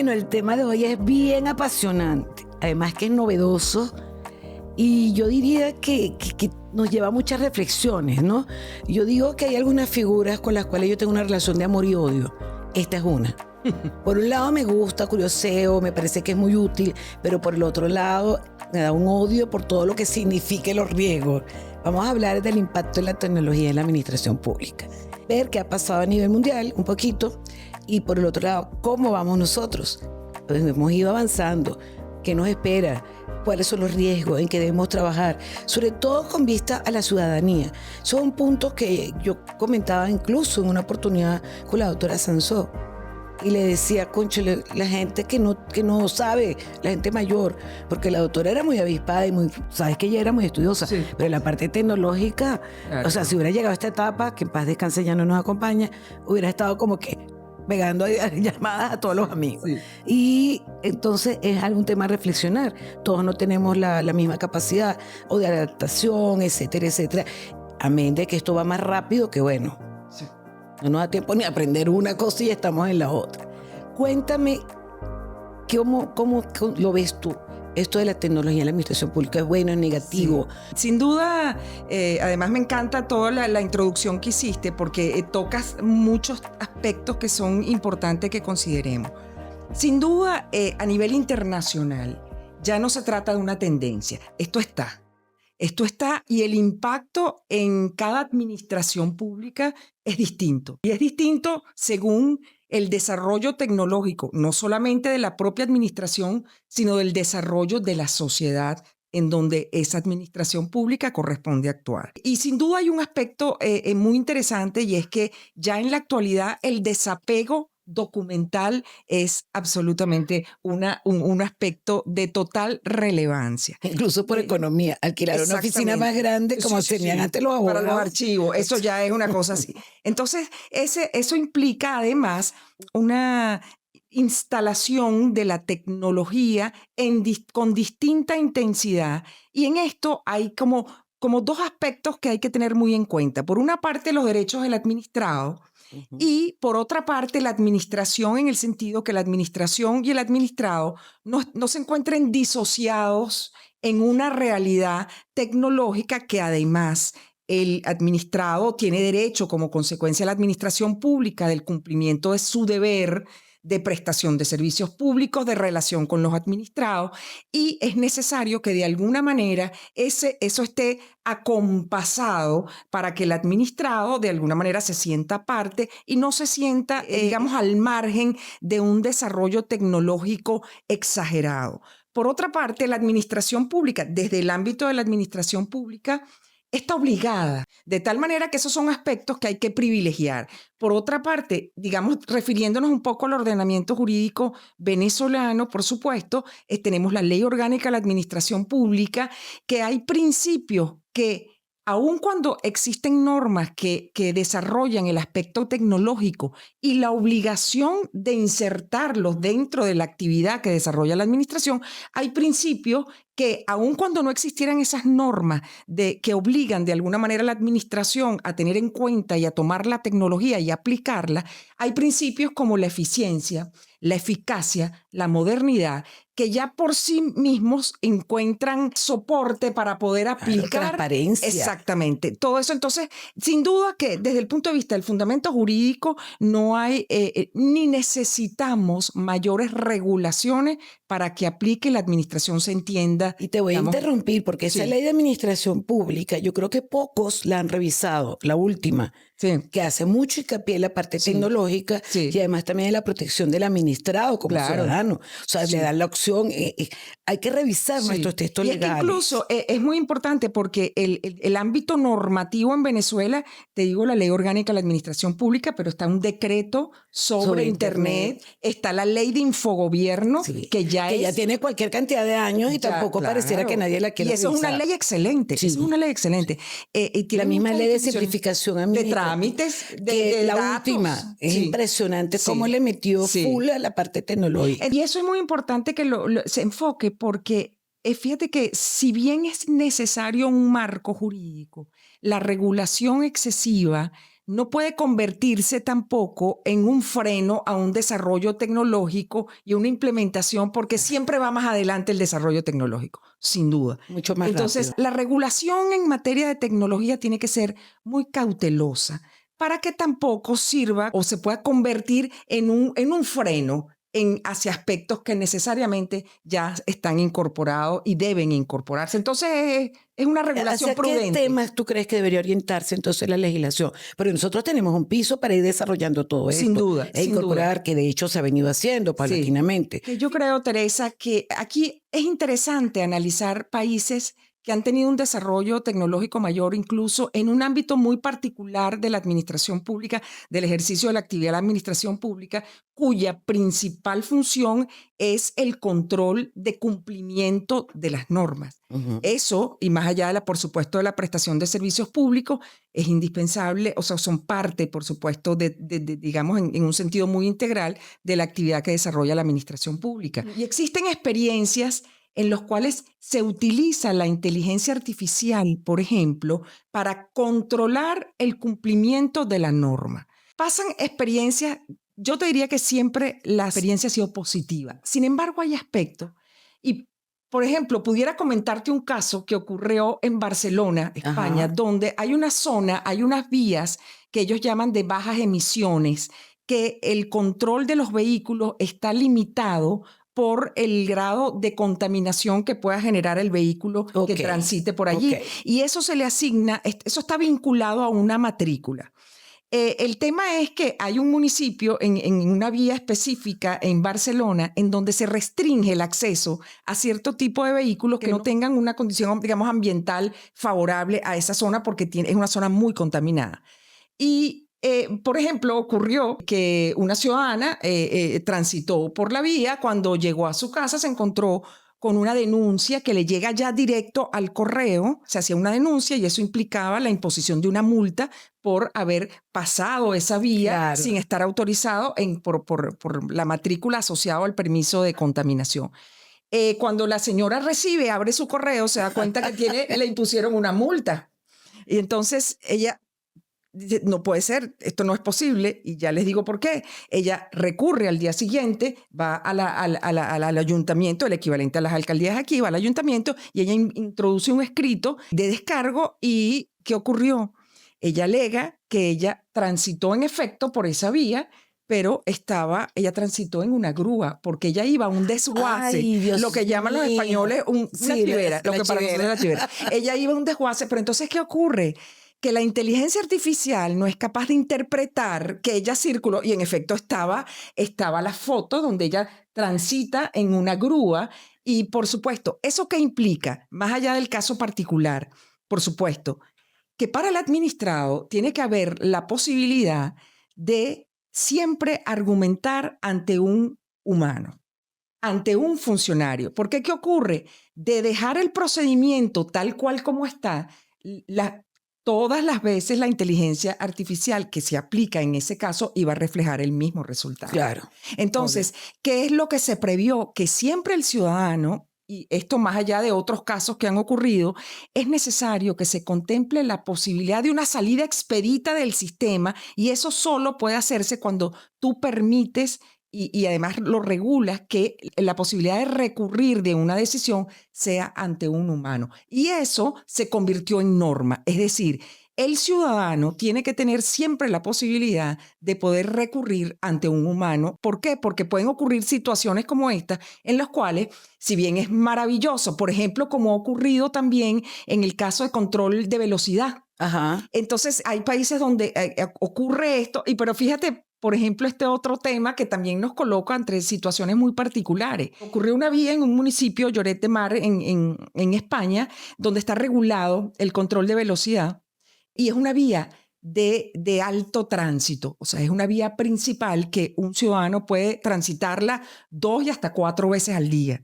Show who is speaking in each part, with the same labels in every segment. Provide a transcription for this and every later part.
Speaker 1: Bueno, el tema de hoy es bien apasionante, además que es novedoso y yo diría que nos lleva a muchas reflexiones, ¿no? Yo digo que hay algunas figuras con las cuales yo tengo una relación de amor y odio. Esta es una. Por un lado me gusta, curioseo, me parece que es muy útil, pero por el otro lado me da un odio por todo lo que signifique los riesgos. Vamos a hablar del impacto de la tecnología en la administración pública. Ver qué ha pasado a nivel mundial, un poquito, y por el otro lado, cómo vamos nosotros. Pues hemos ido avanzando, qué nos espera, cuáles son los riesgos, en qué debemos trabajar, sobre todo con vista a la ciudadanía. Son puntos que yo comentaba incluso en una oportunidad con la doctora Sansó. Y le decía, cónchale, la gente que no sabe, la gente mayor, porque la doctora era muy avispada y sabes que ella era muy estudiosa, sí. Pero la parte tecnológica, claro. O sea, si hubiera llegado a esta etapa, que en paz descanse ya no nos acompaña, hubiera estado como que pegando llamadas a todos los amigos. Sí. Y entonces es algún tema a reflexionar. Todos no tenemos la misma capacidad o de adaptación, etcétera, etcétera. Amén de que esto va más rápido que bueno. Sí. No nos da tiempo ni aprender una cosa y estamos en la otra. Cuéntame, ¿cómo lo ves tú? Esto de la tecnología en la administración pública, ¿es bueno, es negativo?
Speaker 2: Sí. Sin duda, además me encanta toda la introducción que hiciste porque tocas muchos aspectos que son importantes que consideremos. Sin duda, a nivel internacional, ya no se trata de una tendencia. Esto está y el impacto en cada administración pública es distinto. Y es distinto según el desarrollo tecnológico, no solamente de la propia administración, sino del desarrollo de la sociedad en donde esa administración pública corresponde actuar. Y sin duda hay un aspecto muy interesante y es que ya en la actualidad el desapego documental es absolutamente un aspecto de total relevancia.
Speaker 1: Incluso por economía, alquilar una oficina más grande como tenían antes los abogados.
Speaker 2: Para los archivos, eso ya es una cosa así. Entonces, eso implica además una instalación de la tecnología con distinta intensidad y en esto hay como dos aspectos que hay que tener muy en cuenta. Por una parte, los derechos del administrado. Y por otra parte, la administración en el sentido que la administración y el administrado no se encuentren disociados en una realidad tecnológica que además el administrado tiene derecho como consecuencia de la administración pública del cumplimiento de su deber de prestación de servicios públicos, de relación con los administrados, y es necesario que de alguna manera eso esté acompasado para que el administrado de alguna manera se sienta parte y no se sienta, digamos, al margen de un desarrollo tecnológico exagerado. Por otra parte, la administración pública, desde el ámbito de la administración pública, está obligada, de tal manera que esos son aspectos que hay que privilegiar. Por otra parte, digamos, refiriéndonos un poco al ordenamiento jurídico venezolano, por supuesto, tenemos la Ley Orgánica de la Administración Pública, que hay principios que, aun cuando existen normas que desarrollan el aspecto tecnológico y la obligación de insertarlos dentro de la actividad que desarrolla la administración, hay principios que aun cuando no existieran esas normas que obligan de alguna manera a la administración a tener en cuenta y a tomar la tecnología y aplicarla, hay principios como la eficiencia, la eficacia, la modernidad, que ya por sí mismos encuentran soporte para poder aplicar.
Speaker 1: Transparencia.
Speaker 2: Exactamente. Todo eso. Entonces, sin duda que desde el punto de vista del fundamento jurídico no hay ni necesitamos mayores regulaciones para que aplique la administración se entienda.
Speaker 1: Y te voy a interrumpir porque esa ley de administración pública, yo creo que pocos la han revisado, la última, que hace mucho hincapié en la parte tecnológica y además también en la protección del administrado como ciudadano. O sea, le dan la opción, hay que revisar nuestros textos legales.
Speaker 2: Incluso es muy importante porque el ámbito normativo en Venezuela, te digo la Ley Orgánica de la Administración Pública, pero está un decreto sobre Internet, está la Ley de Infogobierno, que ya
Speaker 1: tiene cualquier cantidad de años y tampoco pareciera que nadie la quiera revisar.
Speaker 2: Y eso es una ley excelente,
Speaker 1: es
Speaker 2: una ley excelente.
Speaker 1: La misma ley de simplificación administrativa.
Speaker 2: De trámites, de
Speaker 1: la
Speaker 2: datos.
Speaker 1: Última. Es impresionante cómo le metió full a la parte tecnológica.
Speaker 2: Y eso es muy importante que se enfoque porque fíjate que si bien es necesario un marco jurídico, la regulación excesiva no puede convertirse tampoco en un freno a un desarrollo tecnológico y una implementación, porque siempre va más adelante el desarrollo tecnológico, sin duda.
Speaker 1: Mucho más
Speaker 2: Entonces,
Speaker 1: rápido.
Speaker 2: la regulación en materia de tecnología tiene que ser muy cautelosa para que tampoco sirva o se pueda convertir en un freno hacia aspectos que necesariamente ya están incorporados y deben incorporarse. Entonces, es una regulación
Speaker 1: ¿Hacia
Speaker 2: prudente.
Speaker 1: qué temas tú crees que debería orientarse entonces la legislación? Pero nosotros tenemos un piso para ir desarrollando todo esto.
Speaker 2: Sin duda,
Speaker 1: E
Speaker 2: sin
Speaker 1: incorporar,
Speaker 2: duda.
Speaker 1: que de hecho se ha venido haciendo paulatinamente.
Speaker 2: Que yo creo, Teresa, que aquí es interesante analizar países que han tenido un desarrollo tecnológico mayor, incluso en un ámbito muy particular de la administración pública, del ejercicio de la actividad de la administración pública, cuya principal función es el control de cumplimiento de las normas. Eso, y más allá de por supuesto, de la prestación de servicios públicos, es indispensable, o sea, son parte, por supuesto, digamos, en un sentido muy integral de la actividad que desarrolla la administración pública. Y existen experiencias en los cuales se utiliza la inteligencia artificial, por ejemplo, para controlar el cumplimiento de la norma. Pasan experiencias, yo te diría que siempre la experiencia ha sido positiva. Sin embargo, hay aspectos, y por ejemplo, pudiera comentarte un caso que ocurrió en Barcelona, España, donde hay una zona, hay unas vías que ellos llaman de bajas emisiones, que el control de los vehículos está limitado por el grado de contaminación que pueda generar el vehículo que transite por allí. Y eso se le asigna, eso está vinculado a una matrícula. El tema es que hay un municipio en una vía específica en Barcelona en donde se restringe el acceso a cierto tipo de vehículos que no tengan una condición, digamos, ambiental favorable a esa zona porque es una zona muy contaminada. Y por ejemplo, ocurrió que una ciudadana transitó por la vía, cuando llegó a su casa se encontró con una denuncia que le llega ya directo al correo, se hacía una denuncia y eso implicaba la imposición de una multa por haber pasado esa vía sin estar autorizado por la matrícula asociada al permiso de contaminación. Cuando la señora abre su correo, se da cuenta que le impusieron una multa. Y entonces ella dice, no puede ser, esto no es posible, y ya les digo por qué. Ella recurre al día siguiente, va al ayuntamiento, el equivalente a las alcaldías aquí, va al ayuntamiento y ella introduce un escrito de descargo. ¿Y qué ocurrió? Ella alega que ella transitó en efecto por esa vía, pero ella transitó en una grúa, porque ella iba a un desguace.
Speaker 1: Ay,
Speaker 2: lo que llaman los españoles una chivera, lo que para nosotros es la chivera. Ella iba a un desguace, pero entonces, ¿qué ocurre? Que la inteligencia artificial no es capaz de interpretar que ella circuló, y en efecto estaba la foto donde ella transita en una grúa, y por supuesto, ¿eso qué implica? Más allá del caso particular, por supuesto, que para el administrado tiene que haber la posibilidad de siempre argumentar ante un humano, ante un funcionario. Porque ¿qué ocurre? De dejar el procedimiento tal cual como está, todas las veces la inteligencia artificial que se aplica en ese caso iba a reflejar el mismo resultado.
Speaker 1: Claro.
Speaker 2: Entonces, ¿qué es lo que se previó? Que siempre el ciudadano, y esto más allá de otros casos que han ocurrido, es necesario que se contemple la posibilidad de una salida expedita del sistema, y eso solo puede hacerse cuando tú permites y además lo regulas, que la posibilidad de recurrir de una decisión sea ante un humano. Y eso se convirtió en norma. Es decir, el ciudadano tiene que tener siempre la posibilidad de poder recurrir ante un humano. ¿Por qué? Porque pueden ocurrir situaciones como esta en las cuales, si bien es maravilloso, por ejemplo, como ha ocurrido también en el caso de control de velocidad. Entonces, hay países donde ocurre esto, pero fíjate, por ejemplo, este otro tema que también nos coloca entre situaciones muy particulares. Ocurrió una vía en un municipio, Lloret de Mar, en España, donde está regulado el control de velocidad, y es una vía de alto tránsito. O sea, es una vía principal que un ciudadano puede transitarla 2 y hasta 4 veces al día.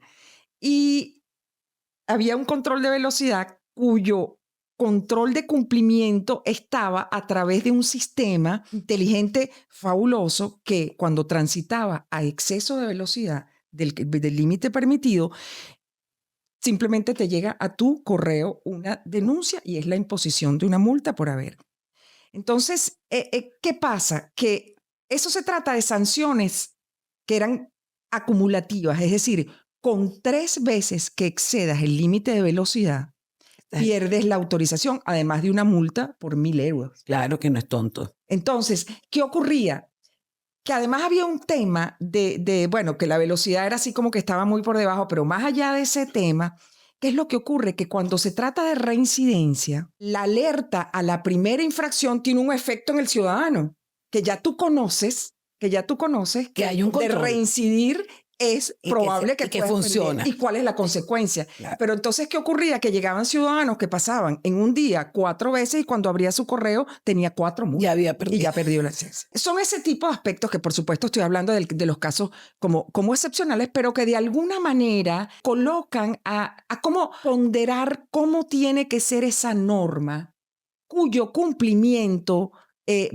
Speaker 2: Y había un control de velocidad cuyo control de cumplimiento estaba a través de un sistema inteligente fabuloso que, cuando transitaba a exceso de velocidad del límite permitido, simplemente te llega a tu correo una denuncia y es la imposición de una multa por haber. Entonces, ¿qué pasa? Que eso se trata de sanciones que eran acumulativas, es decir, con 3 veces que excedas el límite de velocidad, pierdes la autorización, además de una multa por 1.000 euros.
Speaker 1: Claro que no es tonto.
Speaker 2: Entonces, ¿qué ocurría? Que además había un tema bueno, que la velocidad era así como que estaba muy por debajo, pero más allá de ese tema, ¿qué es lo que ocurre? Que cuando se trata de reincidencia, la alerta a la primera infracción tiene un efecto en el ciudadano, que ya tú conoces,
Speaker 1: Que hay un
Speaker 2: de
Speaker 1: control.
Speaker 2: reincidir es probable que
Speaker 1: que funciona.
Speaker 2: ¿Y cuál es la consecuencia?
Speaker 1: Claro.
Speaker 2: Pero entonces, ¿qué ocurría? Que llegaban ciudadanos que pasaban en un día 4 veces y cuando abría su correo tenía 4 multas.
Speaker 1: Ya había perdido.
Speaker 2: Y ya perdió la licencia. Son ese tipo de aspectos que, por supuesto, estoy hablando de los casos como excepcionales, pero que de alguna manera colocan a cómo ponderar cómo tiene que ser esa norma cuyo cumplimiento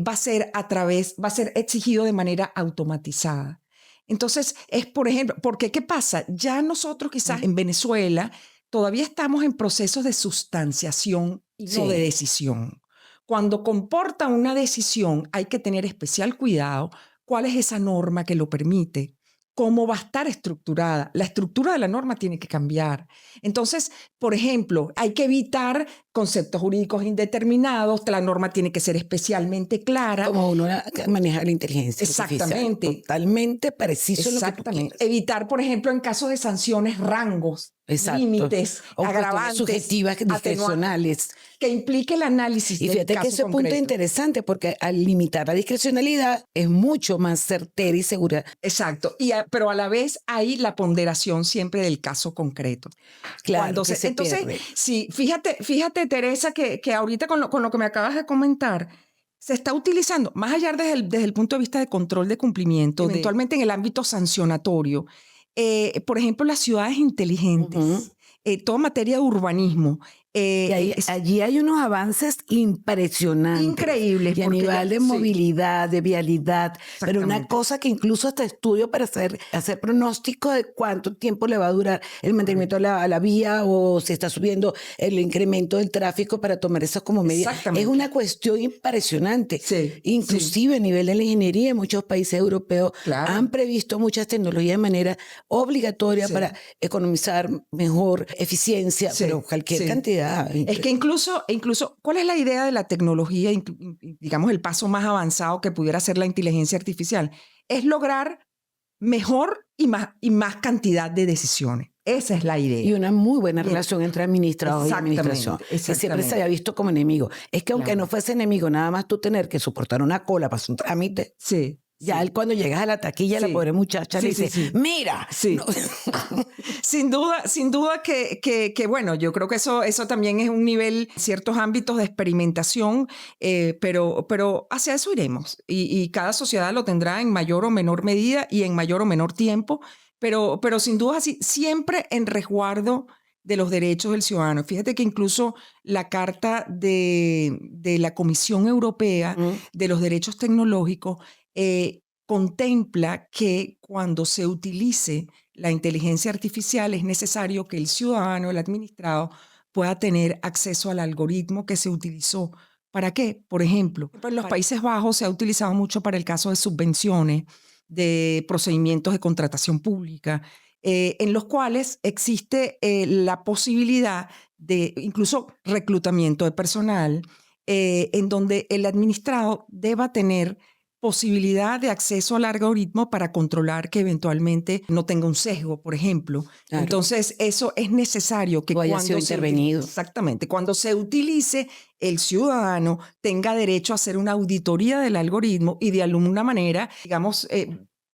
Speaker 2: va a ser exigido de manera automatizada. Entonces, es por ejemplo, porque ¿qué pasa? Ya nosotros quizás en Venezuela todavía estamos en procesos de sustanciación y no de decisión. Cuando comporta una decisión hay que tener especial cuidado cuál es esa norma que lo permite, cómo va a estar estructurada. La estructura de la norma tiene que cambiar. Entonces, por ejemplo, hay que evitar conceptos jurídicos indeterminados, la norma tiene que ser especialmente clara.
Speaker 1: Como uno maneja la inteligencia
Speaker 2: Exactamente.
Speaker 1: artificial. Totalmente preciso.
Speaker 2: Exactamente. Evitar, por ejemplo, en casos de sanciones, rangos, límites,
Speaker 1: o
Speaker 2: agravantes,
Speaker 1: subjetivas, discrecionales.
Speaker 2: Que implique el análisis
Speaker 1: y fíjate
Speaker 2: del caso
Speaker 1: que ese
Speaker 2: concreto.
Speaker 1: punto es interesante porque al limitar la discrecionalidad es mucho más certera y segura.
Speaker 2: Exacto. Pero a la vez hay la ponderación siempre del caso concreto.
Speaker 1: Claro, que se
Speaker 2: entonces,
Speaker 1: pierde.
Speaker 2: sí, fíjate, Teresa, que ahorita con lo que me acabas de comentar, se está utilizando, más allá desde el punto de vista de control de cumplimiento, eventualmente en el ámbito sancionatorio, por ejemplo, las ciudades inteligentes, toda materia de urbanismo.
Speaker 1: Allí hay unos avances impresionantes.
Speaker 2: Increíbles.
Speaker 1: Y a nivel de movilidad, de vialidad. Pero una cosa que incluso hasta estudio para hacer pronóstico de cuánto tiempo le va a durar el mantenimiento a la vía o si está subiendo el incremento del tráfico para tomar eso como medida. Es una cuestión impresionante. Inclusive a nivel de la ingeniería, en muchos países europeos han previsto muchas tecnologías de manera obligatoria para economizar mejor eficiencia, pero cualquier cantidad.
Speaker 2: Es que incluso, ¿cuál es la idea de la tecnología, digamos, el paso más avanzado que pudiera ser la inteligencia artificial? Es lograr mejor y más cantidad de decisiones. Esa es la idea.
Speaker 1: Y una muy buena relación entre administrador y administración. Que siempre se había visto como enemigo. Es que aunque no fuese enemigo, nada más tú tener que soportar una cola para un trámite. Ya él cuando llegas a la taquilla, la pobre muchacha le dice, mira.
Speaker 2: No. Sin duda que bueno, yo creo que eso también es un nivel, ciertos ámbitos de experimentación, pero hacia eso iremos. Y cada sociedad lo tendrá en mayor o menor medida y en mayor o menor tiempo, pero sin duda así, siempre en resguardo de los derechos del ciudadano. Fíjate que incluso la Carta de la Comisión Europea de los Derechos Tecnológicos contempla que cuando se utilice la inteligencia artificial es necesario que el ciudadano, el administrado, pueda tener acceso al algoritmo que se utilizó. ¿Para qué? Por ejemplo, en los Países Bajos se ha utilizado mucho para el caso de subvenciones, de procedimientos de contratación pública, en los cuales existe la posibilidad de incluso reclutamiento de personal, en donde el administrado deba tener posibilidad de acceso al algoritmo para controlar que eventualmente no tenga un sesgo, por ejemplo. Entonces, eso es necesario que
Speaker 1: cuando sido intervenido.
Speaker 2: Exactamente. Cuando se utilice, el ciudadano tenga derecho a hacer una auditoría del algoritmo y de alguna manera, digamos,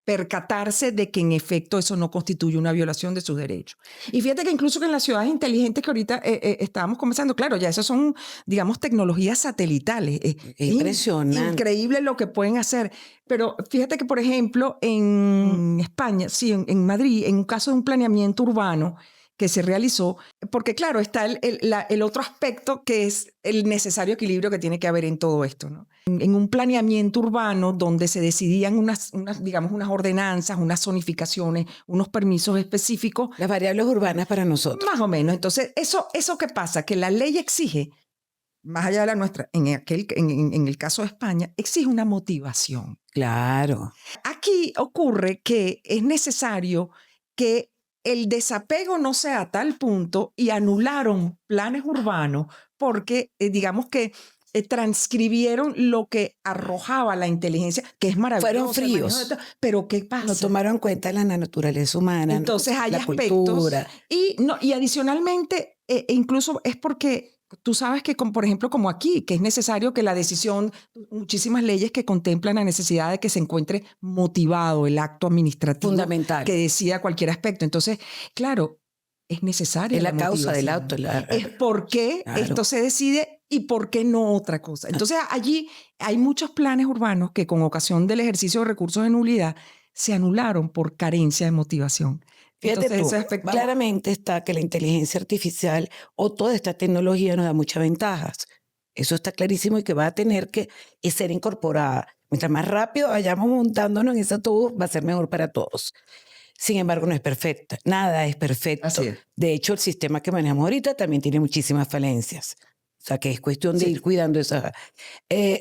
Speaker 2: percatarse de que en efecto eso no constituye una violación de sus derechos. Y fíjate que incluso que en las ciudades inteligentes que ahorita estábamos conversando, claro, ya esas son, digamos, tecnologías satelitales.
Speaker 1: Impresionante.
Speaker 2: Increíble lo que pueden hacer. Pero fíjate que, por ejemplo, en España, en Madrid, en un caso de un planeamiento urbano que se realizó, porque claro, está el otro aspecto que es el necesario equilibrio que tiene que haber en todo esto, ¿no? En un planeamiento urbano donde se decidían unas ordenanzas, unas zonificaciones, unos permisos específicos.
Speaker 1: Las variables urbanas para nosotros.
Speaker 2: Más o menos. Entonces, ¿eso qué pasa? Que la ley exige más allá de la nuestra, en el caso de España, exige una motivación.
Speaker 1: Claro.
Speaker 2: Aquí ocurre que es necesario que el desapego no sea a tal punto y anularon planes urbanos porque, digamos que transcribieron lo que arrojaba la inteligencia, que es maravilloso.
Speaker 1: Fueron fríos.
Speaker 2: Pero ¿qué pasa?
Speaker 1: No tomaron en cuenta la naturaleza humana.
Speaker 2: Entonces hay
Speaker 1: la
Speaker 2: aspectos.
Speaker 1: Cultura.
Speaker 2: Y adicionalmente, incluso es porque tú sabes que, por ejemplo, como aquí, que es necesario que la decisión, muchísimas leyes que contemplan la necesidad de que se encuentre motivado el acto administrativo.
Speaker 1: Fundamental.
Speaker 2: Que decida cualquier aspecto. Entonces, claro, es necesaria
Speaker 1: es la causa del
Speaker 2: motivación.
Speaker 1: auto.
Speaker 2: Es por qué esto se decide y por qué no otra cosa. Entonces, allí hay muchos planes urbanos que con ocasión del ejercicio de recursos de nulidad se anularon por carencia de motivación.
Speaker 1: Fíjate
Speaker 2: Entonces,
Speaker 1: tú,
Speaker 2: ese aspecto,
Speaker 1: claramente está que la inteligencia artificial o toda esta tecnología nos da muchas ventajas. Eso está clarísimo y que va a tener que ser incorporada. Mientras más rápido vayamos montándonos en ese autobús, va a ser mejor para todos. Sin embargo, no es perfecta. Nada es perfecto.
Speaker 2: Así es.
Speaker 1: De hecho, el sistema que manejamos ahorita también tiene muchísimas falencias. O sea, que es cuestión de ir cuidando esa.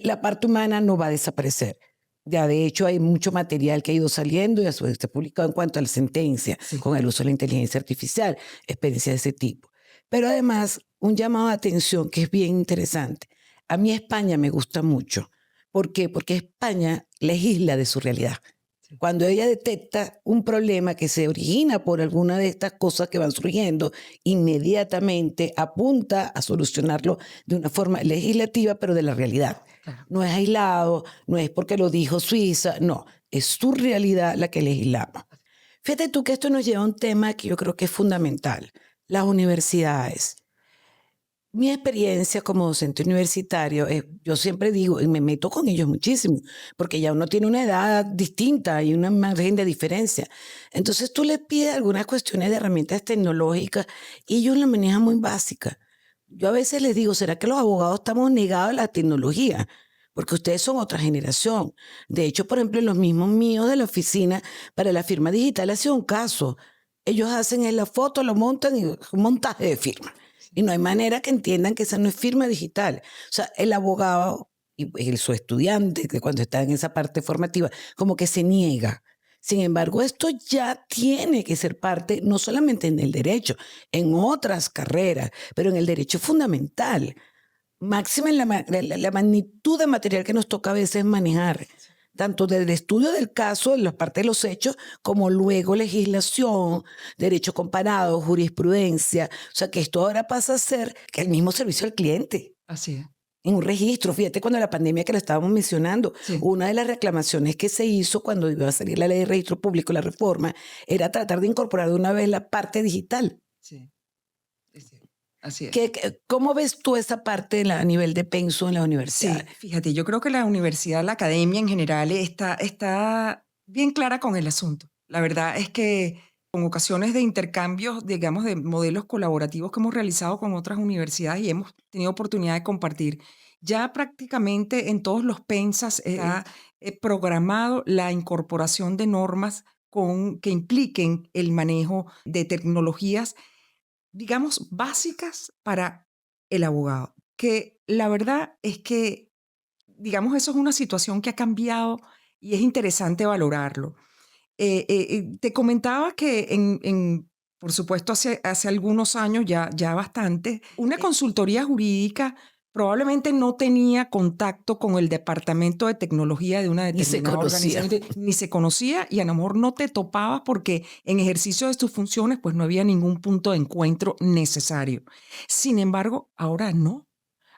Speaker 1: La parte humana no va a desaparecer. Ya, de hecho, hay mucho material que ha ido saliendo y a su vez está publicado en cuanto a la sentencia con el uso de la inteligencia artificial, experiencias de ese tipo. Pero además, un llamado de atención que es bien interesante. A mí España me gusta mucho. ¿Por qué? Porque España legisla de su realidad. Cuando ella detecta un problema que se origina por alguna de estas cosas que van surgiendo, inmediatamente apunta a solucionarlo de una forma legislativa, pero de la realidad. No es aislado, no es porque lo dijo Suiza, no, es su realidad la que legislamos. Fíjate tú que esto nos lleva a un tema que yo creo que es fundamental, las universidades. Mi experiencia como docente universitario, yo siempre digo, y me meto con ellos muchísimo, porque ya uno tiene una edad distinta y una margen de diferencia. Entonces tú les pides algunas cuestiones de herramientas tecnológicas y ellos las manejan muy básicas. Yo a veces les digo, ¿será que los abogados estamos negados a la tecnología? Porque ustedes son otra generación. De hecho, por ejemplo, los mismos míos de la oficina para la firma digital ha sido un caso. Ellos hacen en la foto, lo montan y un montaje de firma. Y no hay manera que entiendan que esa no es firma digital. O sea, el abogado y su estudiante, que cuando está en esa parte formativa, como que se niega. Sin embargo, esto ya tiene que ser parte, no solamente en el derecho, en otras carreras, pero en el derecho fundamental. Máxima en la magnitud de material que nos toca a veces manejar. Tanto desde el estudio del caso, en la parte de los hechos, como luego legislación, derecho comparado, jurisprudencia. O sea, que esto ahora pasa a ser que el mismo servicio al cliente.
Speaker 2: Así es.
Speaker 1: En un registro, fíjate cuando la pandemia que lo estábamos mencionando, una de las reclamaciones que se hizo cuando iba a salir la ley de registro público, la reforma, era tratar de incorporar de una vez la parte digital.
Speaker 2: Sí. Así es.
Speaker 1: ¿Cómo ves tú esa parte a nivel de penso en la universidad?
Speaker 2: Sí, fíjate, yo creo que la universidad, la academia en general está bien clara con el asunto. La verdad es que con ocasiones de intercambios, digamos, de modelos colaborativos que hemos realizado con otras universidades y hemos tenido oportunidad de compartir, ya prácticamente en todos los pensas está programado la incorporación de normas que impliquen el manejo de tecnologías, digamos, básicas para el abogado. Que la verdad es que, digamos, eso es una situación que ha cambiado y es interesante valorarlo. Te comentaba que por supuesto, hace algunos años, ya bastante, una consultoría jurídica probablemente no tenía contacto con el departamento de tecnología de una determinada organización, ni se conocía, y a lo mejor no te topabas porque en ejercicio de tus funciones pues no había ningún punto de encuentro necesario. Sin embargo, ahora no.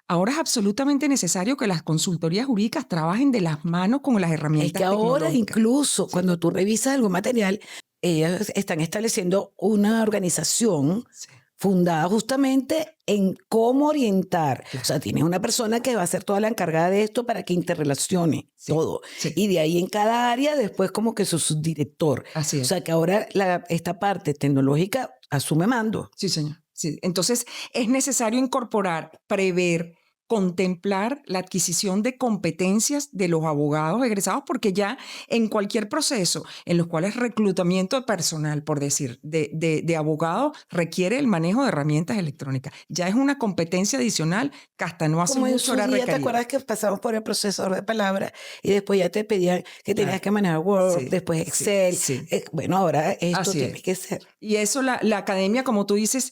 Speaker 2: Ahora es absolutamente necesario que las consultorías jurídicas trabajen de las manos con las herramientas tecnológicas.
Speaker 1: Es que ahora incluso cuando tú revisas algún material, ellas están estableciendo una organización fundada justamente en cómo orientar. O sea, tienes una persona que va a ser toda la encargada de esto para que interrelacione todo. Y de ahí en cada área después como que su subdirector.
Speaker 2: Así es.
Speaker 1: O sea, que ahora esta parte tecnológica asume mando.
Speaker 2: Sí, señor. Sí. Entonces, es necesario incorporar, prever, contemplar la adquisición de competencias de los abogados egresados, porque ya en cualquier proceso en los cuales reclutamiento de personal, por decir, de abogados, requiere el manejo de herramientas electrónicas. Ya es una competencia adicional que hasta no hace
Speaker 1: Como en
Speaker 2: mucho
Speaker 1: su
Speaker 2: era
Speaker 1: día, ¿te
Speaker 2: requerida.
Speaker 1: acuerdas que pasamos por el procesador de palabras y después ya te pedían que tenías que manejar Word,
Speaker 2: Sí,
Speaker 1: después
Speaker 2: sí,
Speaker 1: Excel?
Speaker 2: sí.
Speaker 1: Bueno, ahora esto
Speaker 2: Así
Speaker 1: tiene
Speaker 2: es.
Speaker 1: que ser.
Speaker 2: Y eso la academia, como tú dices,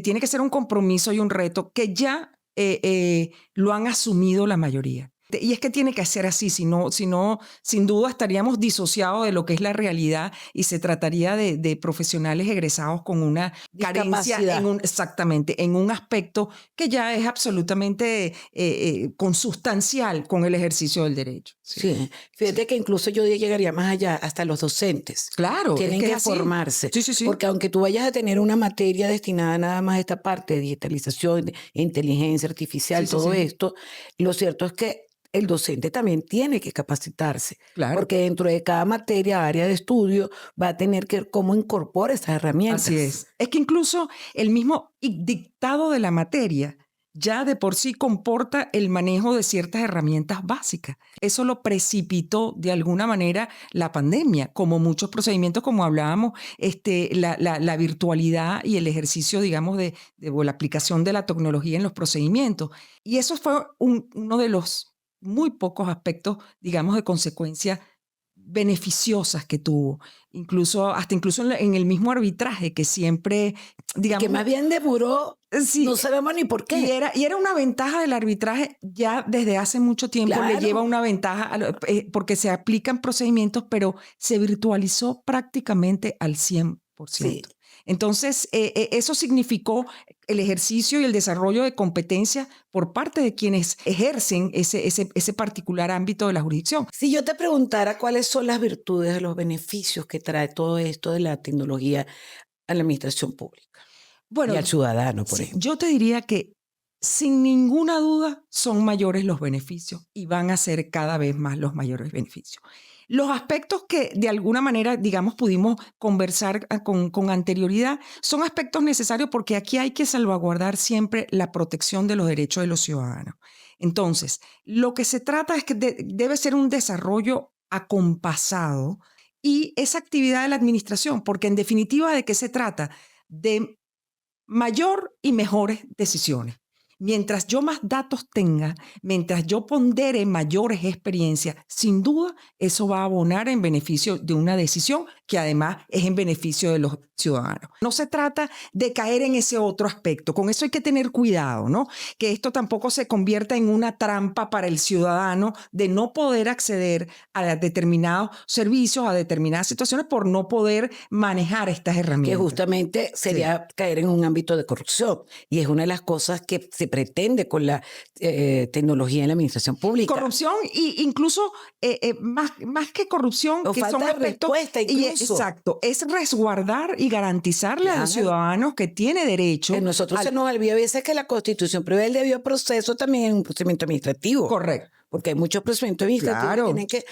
Speaker 2: tiene que ser un compromiso y un reto que ya lo han asumido la mayoría. Y es que tiene que ser así, si no, sin duda estaríamos disociados de lo que es la realidad y se trataría de profesionales egresados con una carencia
Speaker 1: Discapacidad.
Speaker 2: exactamente, en un aspecto que ya es absolutamente consustancial con el ejercicio del derecho.
Speaker 1: Sí, fíjate que incluso yo llegaría más allá, hasta los docentes
Speaker 2: Claro, es
Speaker 1: tienen
Speaker 2: que es
Speaker 1: que
Speaker 2: así.
Speaker 1: formarse,
Speaker 2: Sí.
Speaker 1: porque aunque tú vayas a tener una materia destinada nada más a esta parte de digitalización, de inteligencia artificial, todo
Speaker 2: Sí.
Speaker 1: esto, lo cierto es que el docente también tiene que capacitarse,
Speaker 2: Claro.
Speaker 1: porque dentro de cada materia, área de estudio, va a tener que ver cómo incorpora esas herramientas.
Speaker 2: Así es. Es que incluso el mismo dictado de la materia ya de por sí comporta el manejo de ciertas herramientas básicas. Eso lo precipitó de alguna manera la pandemia, como muchos procedimientos, como hablábamos, la virtualidad y el ejercicio, digamos, o la aplicación de la tecnología en los procedimientos. Y eso fue uno de los muy pocos aspectos, digamos, de consecuencia beneficiosas que tuvo, incluso en el mismo arbitraje que siempre, digamos,
Speaker 1: que más bien demoró,
Speaker 2: sí,
Speaker 1: no sabemos ni por qué.
Speaker 2: y era una ventaja del arbitraje ya desde hace mucho tiempo, le lleva una ventaja porque se aplican procedimientos, pero se virtualizó prácticamente al 100%.
Speaker 1: Sí.
Speaker 2: Entonces, eso significó el ejercicio y el desarrollo de competencias por parte de quienes ejercen ese particular ámbito de la jurisdicción.
Speaker 1: Si yo te preguntara cuáles son las virtudes, los beneficios que trae todo esto de la tecnología a la administración pública
Speaker 2: Bueno,
Speaker 1: y al ciudadano, por
Speaker 2: sí,
Speaker 1: ejemplo.
Speaker 2: yo te diría que sin ninguna duda son mayores los beneficios y van a ser cada vez más los mayores beneficios. Los aspectos que de alguna manera, digamos, pudimos conversar con anterioridad son aspectos necesarios porque aquí hay que salvaguardar siempre la protección de los derechos de los ciudadanos. Entonces, lo que se trata es que debe ser un desarrollo acompasado y esa actividad de la administración, porque en definitiva, ¿de qué se trata? De mayor y mejores decisiones. Mientras yo más datos tenga, mientras yo pondere mayores experiencias, sin duda eso va a abonar en beneficio de una decisión que además es en beneficio de los ciudadanos. No se trata de caer en ese otro aspecto. Con eso hay que tener cuidado, ¿no? Que esto tampoco se convierta en una trampa para el ciudadano de no poder acceder a determinados servicios, a determinadas situaciones por no poder manejar estas herramientas.
Speaker 1: Que justamente sería caer en un ámbito de corrupción. Y es una de las cosas que se pretende con la tecnología en la administración pública.
Speaker 2: Corrupción e incluso más que corrupción,
Speaker 1: O
Speaker 2: que
Speaker 1: falta
Speaker 2: son
Speaker 1: de
Speaker 2: aspectos,
Speaker 1: respuesta incluso.
Speaker 2: Exacto, es resguardar y garantizarle a los ciudadanos que tiene derecho.
Speaker 1: Que nosotros se nos olvida a veces que la Constitución prevé el debido proceso también en un procedimiento administrativo.
Speaker 2: Correcto.
Speaker 1: Porque hay muchos procedimientos administrativos que tienen que...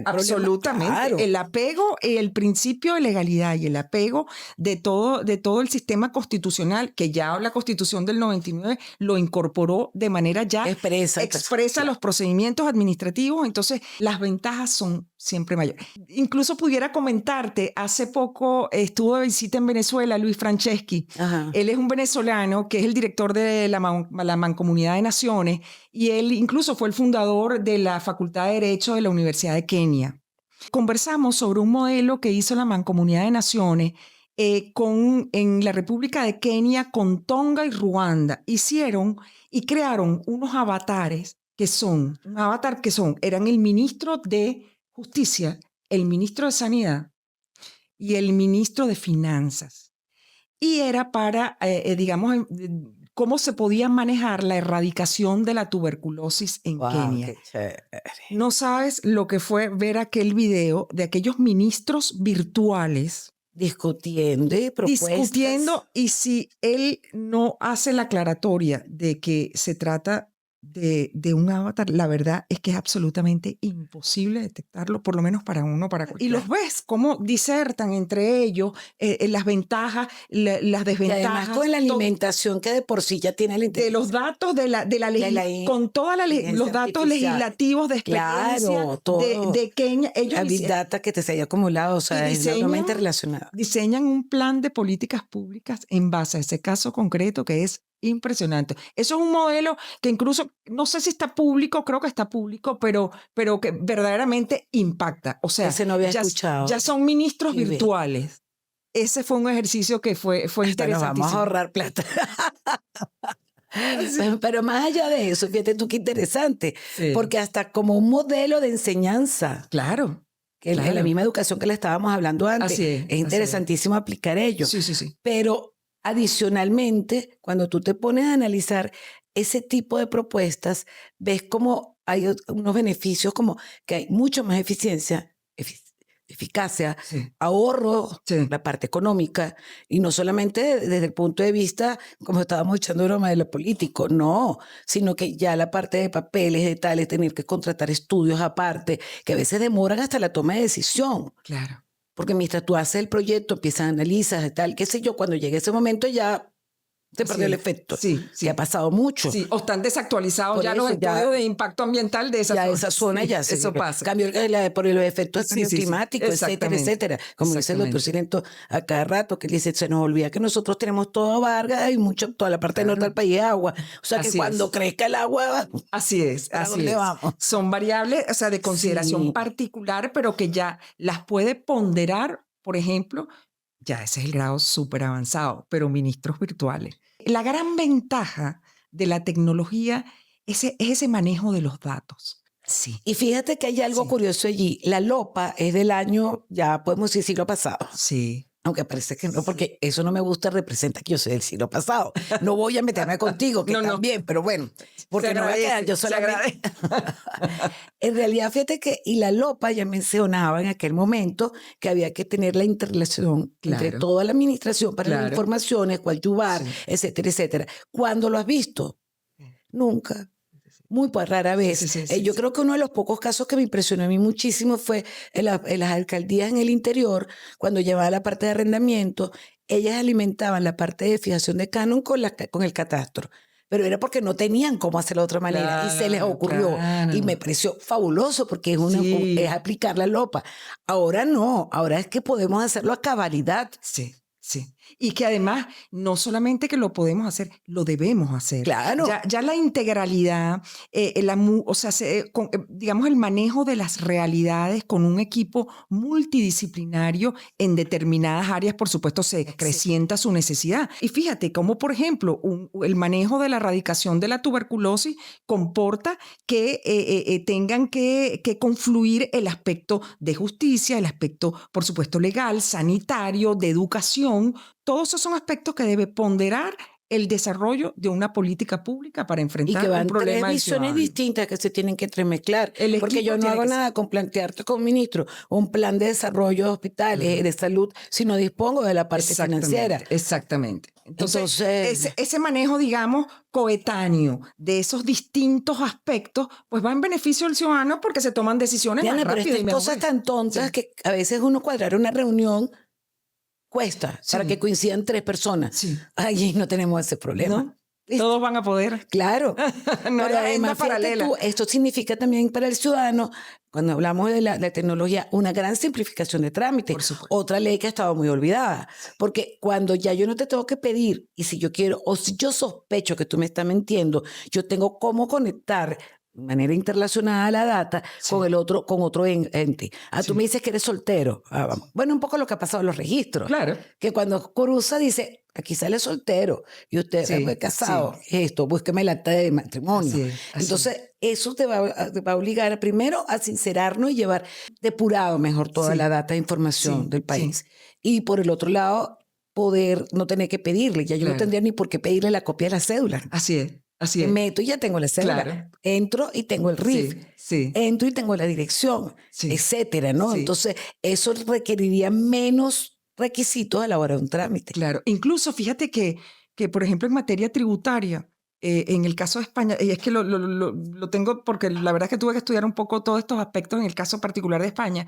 Speaker 2: Absolutamente.
Speaker 1: Claro.
Speaker 2: El apego, el principio de legalidad y el apego de todo el sistema constitucional, que ya la Constitución del 99 lo incorporó de manera ya expresa los procedimientos administrativos, entonces las ventajas son siempre mayores. Incluso pudiera comentarte, hace poco estuvo de visita en Venezuela Luis Franceschi.
Speaker 1: Ajá.
Speaker 2: Él es un venezolano que es el director de la Mancomunidad de Naciones y él incluso fue el fundador de la Facultad de Derecho de la Universidad de Kenia. Conversamos sobre un modelo que hizo la Mancomunidad de Naciones en la República de Kenia con Tonga y Ruanda. Hicieron y crearon unos avatares eran el ministro de Justicia, el ministro de Sanidad y el ministro de Finanzas. Y era para, digamos, cómo se podía manejar la erradicación de la tuberculosis en Kenia.
Speaker 1: Qué chévere.
Speaker 2: No sabes lo que fue ver aquel video de aquellos ministros virtuales
Speaker 1: Discutiendo y propuestas.
Speaker 2: y si él no hace la aclaratoria de que se trata de un avatar, la verdad es que es absolutamente imposible detectarlo, por lo menos para uno, para cualquiera. Y los ves cómo disertan entre ellos las ventajas, las
Speaker 1: Y
Speaker 2: desventajas.
Speaker 1: además con la alimentación que de por sí ya tiene la
Speaker 2: de
Speaker 1: inteligencia.
Speaker 2: los datos con todos los datos
Speaker 1: artificial.
Speaker 2: legislativos de experiencia,
Speaker 1: Claro, todo.
Speaker 2: de Kenia. Ellos
Speaker 1: La Big Data que te se haya acumulado, o sea, es enormemente relacionado.
Speaker 2: diseñan un plan de políticas públicas en base a ese caso concreto que es impresionante. Eso es un modelo que incluso, no sé si está público, creo que está público, pero que verdaderamente impacta. O sea,
Speaker 1: Ese no había escuchado.
Speaker 2: ya son ministros
Speaker 1: Y ve.
Speaker 2: virtuales. Ese fue un ejercicio que fue
Speaker 1: Hasta
Speaker 2: interesantísimo.
Speaker 1: nos vamos a ahorrar plata. Pero más allá de eso, fíjate tú qué interesante,
Speaker 2: Sí.
Speaker 1: porque hasta como un modelo de enseñanza,
Speaker 2: Claro.
Speaker 1: que en la misma educación que le estábamos hablando antes,
Speaker 2: Así es,
Speaker 1: interesantísimo aplicar ello.
Speaker 2: Sí, sí, sí.
Speaker 1: Pero adicionalmente, cuando tú te pones a analizar ese tipo de propuestas, ves como hay unos beneficios, como que hay mucho más eficiencia, eficacia,
Speaker 2: Sí.
Speaker 1: ahorro,
Speaker 2: Sí.
Speaker 1: la parte económica, y no solamente desde el punto de vista, como estábamos echando broma de lo político, no, sino que ya la parte de papeles, de tales, tener que contratar estudios aparte, que a veces demoran hasta la toma de decisión.
Speaker 2: Claro.
Speaker 1: Porque mientras tú haces el proyecto, empiezas, analizas y tal, qué sé yo, cuando llegue ese momento ya se perdió el efecto.
Speaker 2: Sí, sí.
Speaker 1: Que ha pasado mucho.
Speaker 2: Sí, o están desactualizados
Speaker 1: Por
Speaker 2: ya
Speaker 1: eso,
Speaker 2: los estudios de impacto ambiental de esa
Speaker 1: ya
Speaker 2: zona.
Speaker 1: esa zona
Speaker 2: Sí,
Speaker 1: ya se
Speaker 2: eso pasa.
Speaker 1: Cambio por los efectos
Speaker 2: Sí, sí, sí.
Speaker 1: climáticos, etcétera,
Speaker 2: Exactamente.
Speaker 1: etcétera. Como dice el doctor Silento a cada rato, que dice, se nos olvida que nosotros tenemos todo Vargas y toda la parte norte del país es agua. O sea,
Speaker 2: Así
Speaker 1: que cuando
Speaker 2: es.
Speaker 1: crezca el agua,
Speaker 2: Así es,
Speaker 1: ¿para
Speaker 2: así
Speaker 1: dónde
Speaker 2: es.
Speaker 1: vamos?
Speaker 2: Son variables, o sea, de consideración
Speaker 1: Sí.
Speaker 2: particular, pero que ya las puede ponderar, por ejemplo, ya ese es el grado súper avanzado, pero ministros virtuales. La gran ventaja de la tecnología es ese manejo de los datos. Sí.
Speaker 1: Y fíjate que hay algo
Speaker 2: Sí.
Speaker 1: curioso allí. La LOPA es del año, ya podemos decir siglo pasado.
Speaker 2: Sí.
Speaker 1: Aunque parece que no, porque eso no me gusta, representa que yo soy del siglo pasado. No voy a meterme contigo, que
Speaker 2: No, no.
Speaker 1: también, pero bueno, porque
Speaker 2: Se
Speaker 1: no voy a quedar
Speaker 2: agradece,
Speaker 1: yo
Speaker 2: se
Speaker 1: solamente. En realidad, fíjate que, y la LOPA ya mencionaba en aquel momento que había que tener la interrelación entre
Speaker 2: Claro.
Speaker 1: toda la administración para las
Speaker 2: Claro.
Speaker 1: informaciones, coadyuvar,
Speaker 2: Sí.
Speaker 1: etcétera, etcétera. ¿Cuándo lo has visto? Nunca. Muy rara vez.
Speaker 2: Sí,
Speaker 1: Yo creo que uno de los pocos casos que me impresionó a mí muchísimo fue en las alcaldías en el interior, cuando llevaba la parte de arrendamiento, ellas alimentaban la parte de fijación de canon con el catastro. Pero era porque no tenían cómo hacerlo de otra manera y se les ocurrió.
Speaker 2: Claro.
Speaker 1: Y me pareció fabuloso porque
Speaker 2: Sí.
Speaker 1: es aplicar la LOPA. Ahora no, ahora es que podemos hacerlo a cabalidad.
Speaker 2: Sí, sí. Y que además, no solamente que lo podemos hacer, lo debemos hacer.
Speaker 1: Claro.
Speaker 2: Ya la integralidad, digamos, el manejo de las realidades con un equipo multidisciplinario en determinadas áreas, por supuesto, se acrecienta su necesidad. Y fíjate cómo, por ejemplo, el manejo de la erradicación de la tuberculosis comporta que tengan que confluir el aspecto de justicia, el aspecto, por supuesto, legal, sanitario, de educación. Todos esos son aspectos que debe ponderar el desarrollo de una política pública para enfrentar
Speaker 1: Y que van
Speaker 2: un problema
Speaker 1: tres
Speaker 2: del
Speaker 1: visiones
Speaker 2: ciudadano.
Speaker 1: distintas que se tienen que entremezclar.
Speaker 2: El
Speaker 1: Porque
Speaker 2: equipo
Speaker 1: yo no
Speaker 2: tiene
Speaker 1: hago
Speaker 2: que
Speaker 1: nada con plantearte como ministro un plan de desarrollo de hospitales, de salud, si no dispongo de la parte financiera.
Speaker 2: Exactamente. Entonces,
Speaker 1: Entonces,
Speaker 2: ese manejo, digamos, coetáneo de esos distintos aspectos, pues va en beneficio del ciudadano porque se toman decisiones
Speaker 1: Diana,
Speaker 2: más
Speaker 1: pero
Speaker 2: rápidas y
Speaker 1: estas
Speaker 2: mejor.
Speaker 1: cosas tan tontas
Speaker 2: Sí.
Speaker 1: que a veces uno cuadrar una reunión cuesta
Speaker 2: Sí.
Speaker 1: para que coincidan 3 personas.
Speaker 2: Sí.
Speaker 1: Ahí no tenemos ese problema.
Speaker 2: ¿No? Todos van a poder.
Speaker 1: Claro.
Speaker 2: No hay
Speaker 1: Pero
Speaker 2: agenda
Speaker 1: además, fíjate
Speaker 2: paralela.
Speaker 1: tú, esto significa también para el ciudadano, cuando hablamos de la tecnología, una gran simplificación de trámites.
Speaker 2: Por supuesto.
Speaker 1: Otra ley que ha estado muy olvidada. Porque cuando ya yo no te tengo que pedir, y si yo quiero, o si yo sospecho que tú me estás mintiendo, yo tengo cómo conectar de manera interrelacionada la data
Speaker 2: Sí.
Speaker 1: con otro ente. Tú
Speaker 2: Sí.
Speaker 1: me dices que eres soltero. Vamos. Bueno, un poco lo que ha pasado en los registros.
Speaker 2: Claro.
Speaker 1: Que cuando cruza dice, aquí sale soltero y usted
Speaker 2: Sí,
Speaker 1: fue casado. Esto, búsqueme el acta de matrimonio.
Speaker 2: Así es, así
Speaker 1: Entonces, eso te va a obligar primero a sincerarnos y llevar depurado mejor toda
Speaker 2: Sí.
Speaker 1: la data de información
Speaker 2: Sí,
Speaker 1: del país. Y por el otro lado, poder no tener que pedirle. Ya yo no
Speaker 2: Claro.
Speaker 1: tendría ni por qué pedirle la copia de la cédula.
Speaker 2: Así es. Así es.
Speaker 1: Meto y ya tengo la cédula.
Speaker 2: Claro.
Speaker 1: Entro y tengo el RIF.
Speaker 2: Sí.
Speaker 1: Entro y tengo la dirección,
Speaker 2: Sí.
Speaker 1: etcétera, ¿no?
Speaker 2: Sí.
Speaker 1: Entonces, eso requeriría menos requisitos a la hora de un trámite.
Speaker 2: Claro. Incluso fíjate que, por ejemplo, en materia tributaria, En el caso de España, y es que lo tengo porque la verdad es que tuve que estudiar un poco todos estos aspectos en el caso particular de España.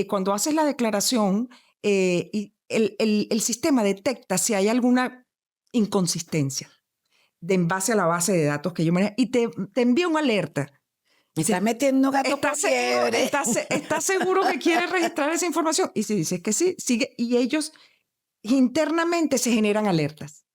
Speaker 2: Cuando haces la declaración, y el sistema detecta si hay alguna inconsistencia en base a la base de datos que yo manejo y te envía una alerta.
Speaker 1: Me estás metiendo gato por
Speaker 2: seguro,
Speaker 1: liebre.
Speaker 2: ¿Estás seguro que quieres registrar esa información? Y si dices que sí, sigue. Y ellos internamente se generan alertas.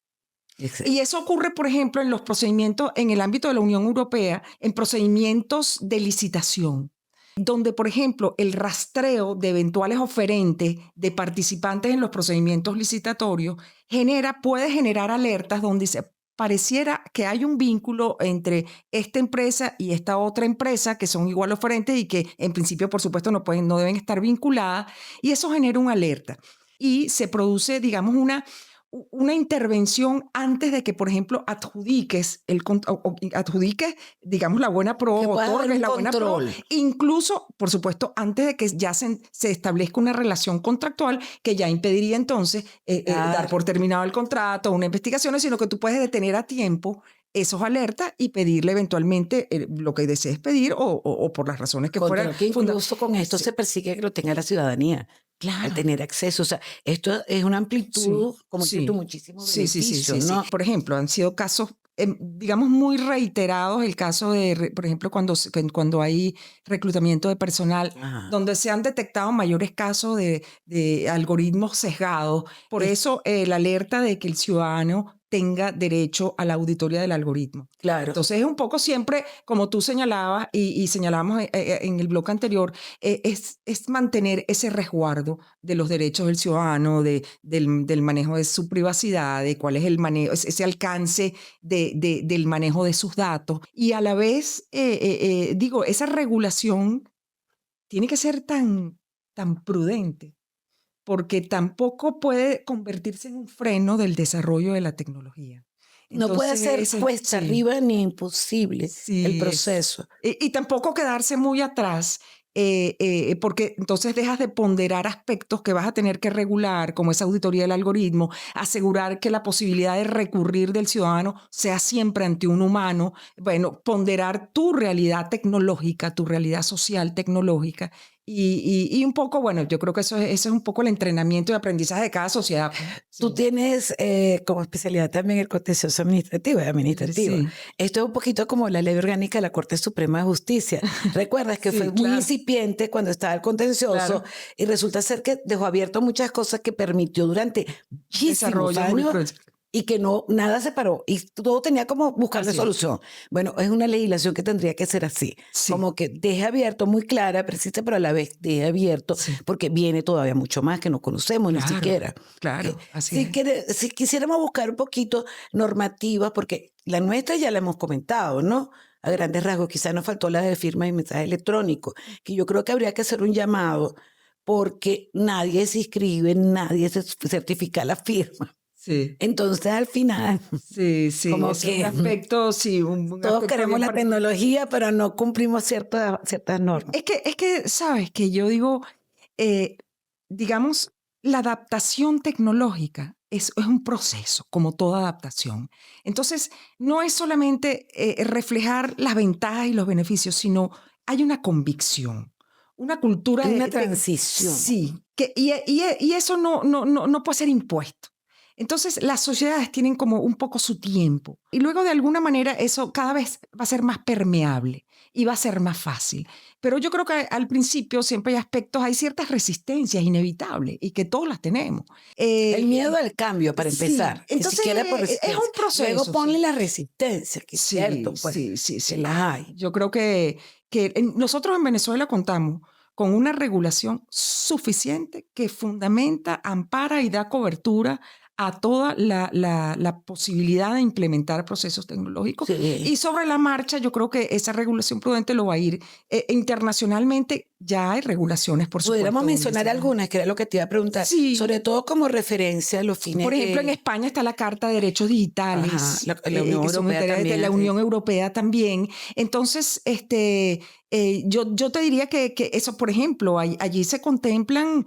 Speaker 2: Exacto. Y eso ocurre, por ejemplo, en los procedimientos en el ámbito de la Unión Europea, en procedimientos de licitación, donde, por ejemplo, el rastreo de eventuales oferentes de participantes en los procedimientos licitatorios puede generar alertas donde pareciera que hay un vínculo entre esta empresa y esta otra empresa que son igual oferentes y que en principio, por supuesto, no deben estar vinculadas, y eso genera una alerta. Y se produce, digamos, una intervención antes de que, por ejemplo, adjudiques, digamos, la buena pro, otorgues la buena pro. Incluso, por supuesto, antes de que ya se establezca una relación contractual que ya impediría entonces dar por terminado el contrato o una investigación, sino que tú puedes detener a tiempo esos alertas y pedirle eventualmente lo que desees pedir o por las razones que fueran.
Speaker 1: Que incluso con esto se persigue que lo tenga la ciudadanía. Claro. Al tener acceso. O sea, esto es una amplitud, como dices tú, muchísimos beneficios, ¿no?
Speaker 2: Por ejemplo, han sido casos, digamos, muy reiterados. El caso de, por ejemplo, cuando hay reclutamiento de personal, donde se han detectado mayores casos de algoritmos sesgados. Por eso, la alerta de que el ciudadano tenga derecho a la auditoría del algoritmo.
Speaker 1: Claro.
Speaker 2: Entonces es un poco siempre, como tú señalabas y señalábamos en el bloque anterior, es mantener ese resguardo de los derechos del ciudadano, del manejo de su privacidad, de cuál es el manejo, ese alcance del manejo de sus datos. Y a la vez, digo, esa regulación tiene que ser tan prudente, porque tampoco puede convertirse en un freno del desarrollo de la tecnología.
Speaker 1: Entonces, no puede ser cuesta arriba ni imposible el proceso.
Speaker 2: Y tampoco quedarse muy atrás, porque entonces dejas de ponderar aspectos que vas a tener que regular, como esa auditoría del algoritmo, asegurar que la posibilidad de recurrir del ciudadano sea siempre ante un humano, bueno, ponderar tu realidad tecnológica, tu realidad social tecnológica. Y un poco, bueno, yo creo que ese es un poco el entrenamiento y aprendizaje de cada sociedad.
Speaker 1: Tú tienes como especialidad también el contencioso administrativo. Sí. Esto es un poquito como la ley orgánica de la Corte Suprema de Justicia. ¿Recuerdas que fue muy incipiente cuando estaba el contencioso? Y resulta ser que dejó abierto muchas cosas que permitió durante muchísimos años. Y que nada se paró y todo tenía como buscarle solución. Bueno, es una legislación que tendría que ser así, como que deje abierto, muy clara, precisa, pero a la vez deje abierto, porque viene todavía mucho más que no conocemos ni siquiera.
Speaker 2: Claro, así
Speaker 1: es. Si quisiéramos buscar un poquito normativa, porque la nuestra ya la hemos comentado, ¿no? A grandes rasgos, quizás nos faltó la de firma y mensaje electrónico, que yo creo que habría que hacer un llamado, porque nadie se inscribe, nadie se certifica la firma.
Speaker 2: Sí.
Speaker 1: Entonces, al final,
Speaker 2: como que un aspecto,
Speaker 1: todos queremos la tecnología, pero no cumplimos ciertas normas.
Speaker 2: Es que, sabes, que yo digo, digamos, la adaptación tecnológica es un proceso, como toda adaptación. Entonces, no es solamente reflejar las ventajas y los beneficios, sino hay una convicción, una cultura
Speaker 1: una transición.
Speaker 2: Y eso no puede ser impuesto. Entonces, las sociedades tienen como un poco su tiempo y luego de alguna manera eso cada vez va a ser más permeable y va a ser más fácil. Pero yo creo que al principio siempre hay ciertas resistencias inevitables y que todos las tenemos.
Speaker 1: El miedo al cambio, para empezar.
Speaker 2: Entonces, es un proceso.
Speaker 1: Luego ponle la resistencia, que es cierto. Pues,
Speaker 2: sí.
Speaker 1: Las hay.
Speaker 2: Yo creo que nosotros en Venezuela contamos con una regulación suficiente que fundamenta, ampara y da cobertura a toda la posibilidad de implementar procesos tecnológicos. Y sobre la marcha, yo creo que esa regulación prudente lo va a ir internacionalmente ya hay regulaciones, por supuesto.
Speaker 1: Pudiéramos mencionar algunas, que era lo que te iba a preguntar,
Speaker 2: Sí.
Speaker 1: sobre todo como referencia a los fines.
Speaker 2: Por ejemplo, en España está la Carta de Derechos Digitales,
Speaker 1: Ajá, la Unión
Speaker 2: que son
Speaker 1: Europea
Speaker 2: de
Speaker 1: también.
Speaker 2: la Unión Europea también. Entonces, yo te diría que eso, por ejemplo, allí se contemplan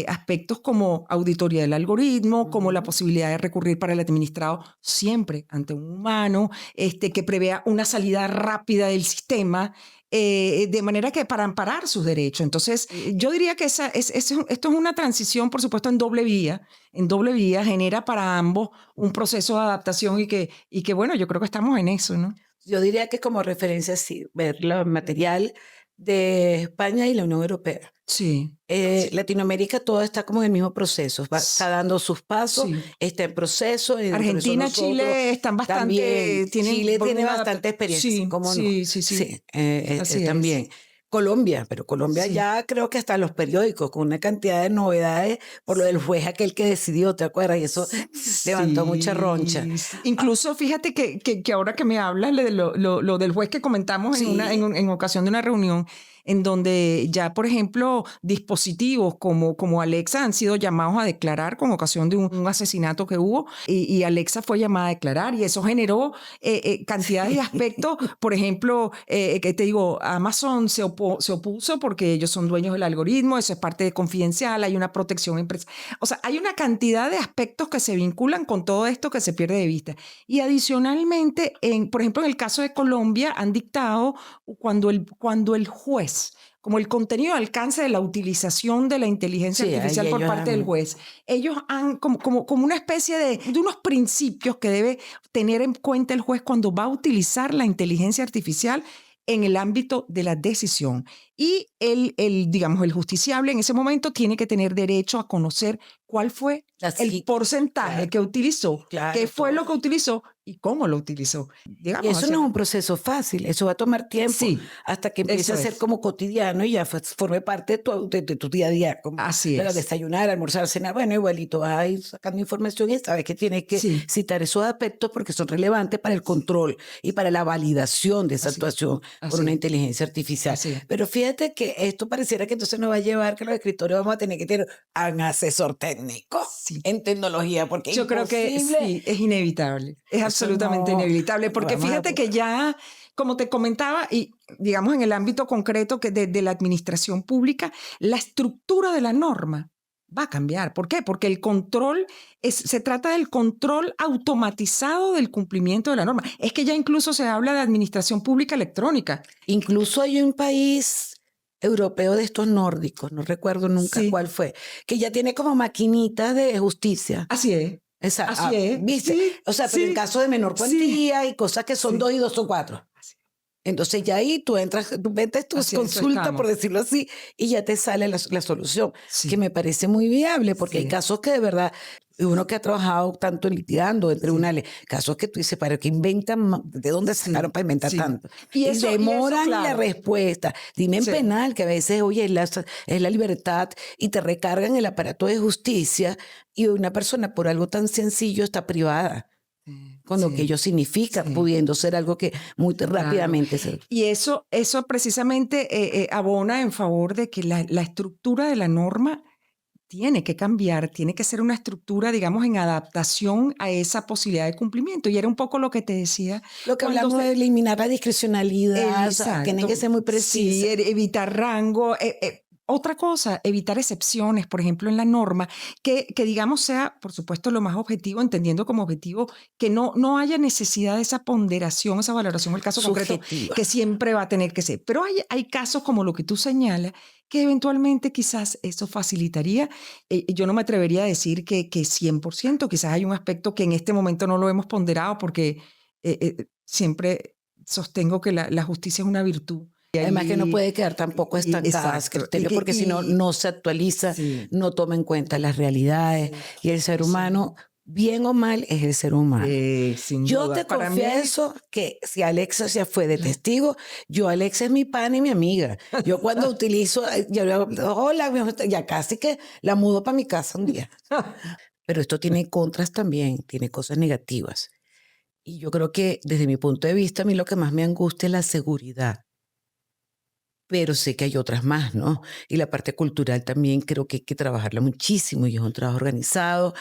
Speaker 2: aspectos como auditoría del algoritmo, como la posibilidad de recurrir para el administrado siempre ante un humano, que prevea una salida rápida del sistema, de manera que para amparar sus derechos. Entonces, yo diría que esto es una transición, por supuesto, en doble vía, genera para ambos un proceso de adaptación y que bueno, yo creo que estamos en eso, ¿no?
Speaker 1: Yo diría que como referencia, sí, ver el material de España y la Unión Europea.
Speaker 2: Sí.
Speaker 1: Latinoamérica todo está como en el mismo proceso, está dando sus pasos,
Speaker 2: Sí.
Speaker 1: está en proceso.
Speaker 2: Argentina, Chile están bastante...
Speaker 1: Chile tiene bastante experiencia,
Speaker 2: sí,
Speaker 1: ¿cómo no?
Speaker 2: sí. Así
Speaker 1: también. Colombia, pero Colombia
Speaker 2: Sí.
Speaker 1: ya creo que hasta los periódicos con una cantidad de novedades por lo del juez aquel que decidió, ¿te acuerdas? Y eso levantó mucha roncha.
Speaker 2: Sí. Incluso fíjate que ahora que me hablas de lo del juez que comentamos
Speaker 1: Sí.
Speaker 2: en ocasión de una reunión, en donde ya, por ejemplo, dispositivos como Alexa han sido llamados a declarar con ocasión de un asesinato que hubo, y Alexa fue llamada a declarar, y eso generó cantidades de aspectos. Por ejemplo, que te digo, Amazon se opuso porque ellos son dueños del algoritmo, eso es parte de confidencial, hay una protección empresarial. O sea, hay una cantidad de aspectos que se vinculan con todo esto que se pierde de vista. Y adicionalmente, por ejemplo, en el caso de Colombia, han dictado cuando el juez, como el contenido de alcance de la utilización de la inteligencia artificial por parte del juez, ellos han como una especie de unos principios que debe tener en cuenta el juez cuando va a utilizar la inteligencia artificial en el ámbito de la decisión. Y digamos, el justiciable en ese momento tiene que tener derecho a conocer cuál fue el porcentaje que utilizó, qué fue lo que utilizó y cómo lo utilizó.
Speaker 1: Y eso no es un proceso fácil, eso va a tomar tiempo hasta que empiece a ser como cotidiano y ya forme parte de tu día a día. Como
Speaker 2: así es.
Speaker 1: Desayunar, almorzar, cenar, bueno, igualito vas a ir sacando información y sabes que tienes que citar esos aspectos porque son relevantes para el control y para la validación de esa actuación por una inteligencia artificial. Pero fíjate que esto pareciera que entonces nos va a llevar que los escritores vamos a tener que tener un asesor técnico en tecnología, porque
Speaker 2: yo creo que sí, es inevitable, es absolutamente inevitable, porque fíjate que ya, como te comentaba, y digamos en el ámbito concreto de la administración pública, la estructura de la norma va a cambiar. ¿Por qué? Porque el control se trata del control automatizado del cumplimiento de la norma. Es que ya incluso se habla de administración pública electrónica.
Speaker 1: Incluso hay un país europeo de estos nórdicos, no recuerdo nunca cuál fue, que ya tiene como maquinitas de justicia.
Speaker 2: Así es. Así es.
Speaker 1: ¿Viste?
Speaker 2: Sí,
Speaker 1: o sea, pero en caso de menor cuantía y cosas que son 2 y 2 son 4. Entonces ya ahí tú metes tu consulta, por decirlo así, y ya te sale la solución, que me parece muy viable, porque hay casos que de verdad, uno que ha trabajado tanto litigando en tribunales, casos que tú dices, ¿para qué inventan? ¿De dónde sacaron para inventar tanto? Y demoran la respuesta. Dime en penal, que a veces, oye, es la libertad, y te recargan el aparato de justicia, y una persona por algo tan sencillo está privada. Con lo que ello significa, pudiendo ser algo que muy rápidamente se...
Speaker 2: Y eso precisamente abona en favor de que la estructura de la norma tiene que cambiar, tiene que ser una estructura, digamos, en adaptación a esa posibilidad de cumplimiento. Y era un poco lo que te decía.
Speaker 1: Lo que hablamos de eliminar la discrecionalidad, o sea, tienen que ser muy precisas.
Speaker 2: Sí, evitar rango. Otra cosa, evitar excepciones, por ejemplo, en la norma, que digamos sea, por supuesto, lo más objetivo, entendiendo como objetivo que no haya necesidad de esa ponderación, esa valoración, el caso concreto, que siempre va a tener que ser. Pero hay casos como lo que tú señalas, que eventualmente quizás eso facilitaría. Yo no me atrevería a decir que 100%, quizás hay un aspecto que en este momento no lo hemos ponderado porque siempre sostengo que la justicia es una virtud.
Speaker 1: Además que no puede quedar tampoco estancada, porque si no se actualiza, no toma en cuenta las realidades y el ser humano, bien o mal, es el ser humano. Yo te confieso que si Alexa se fue de testigo, Alexa es mi pana y mi amiga. Yo cuando utilizo, hola, ya casi que la mudo para mi casa un día. Pero esto tiene contras también, tiene cosas negativas. Y yo creo que desde mi punto de vista, a mí lo que más me angustia es la seguridad. pero sé que hay otras más, ¿no? Y la parte cultural también creo que hay que trabajarla muchísimo y es un trabajo organizado,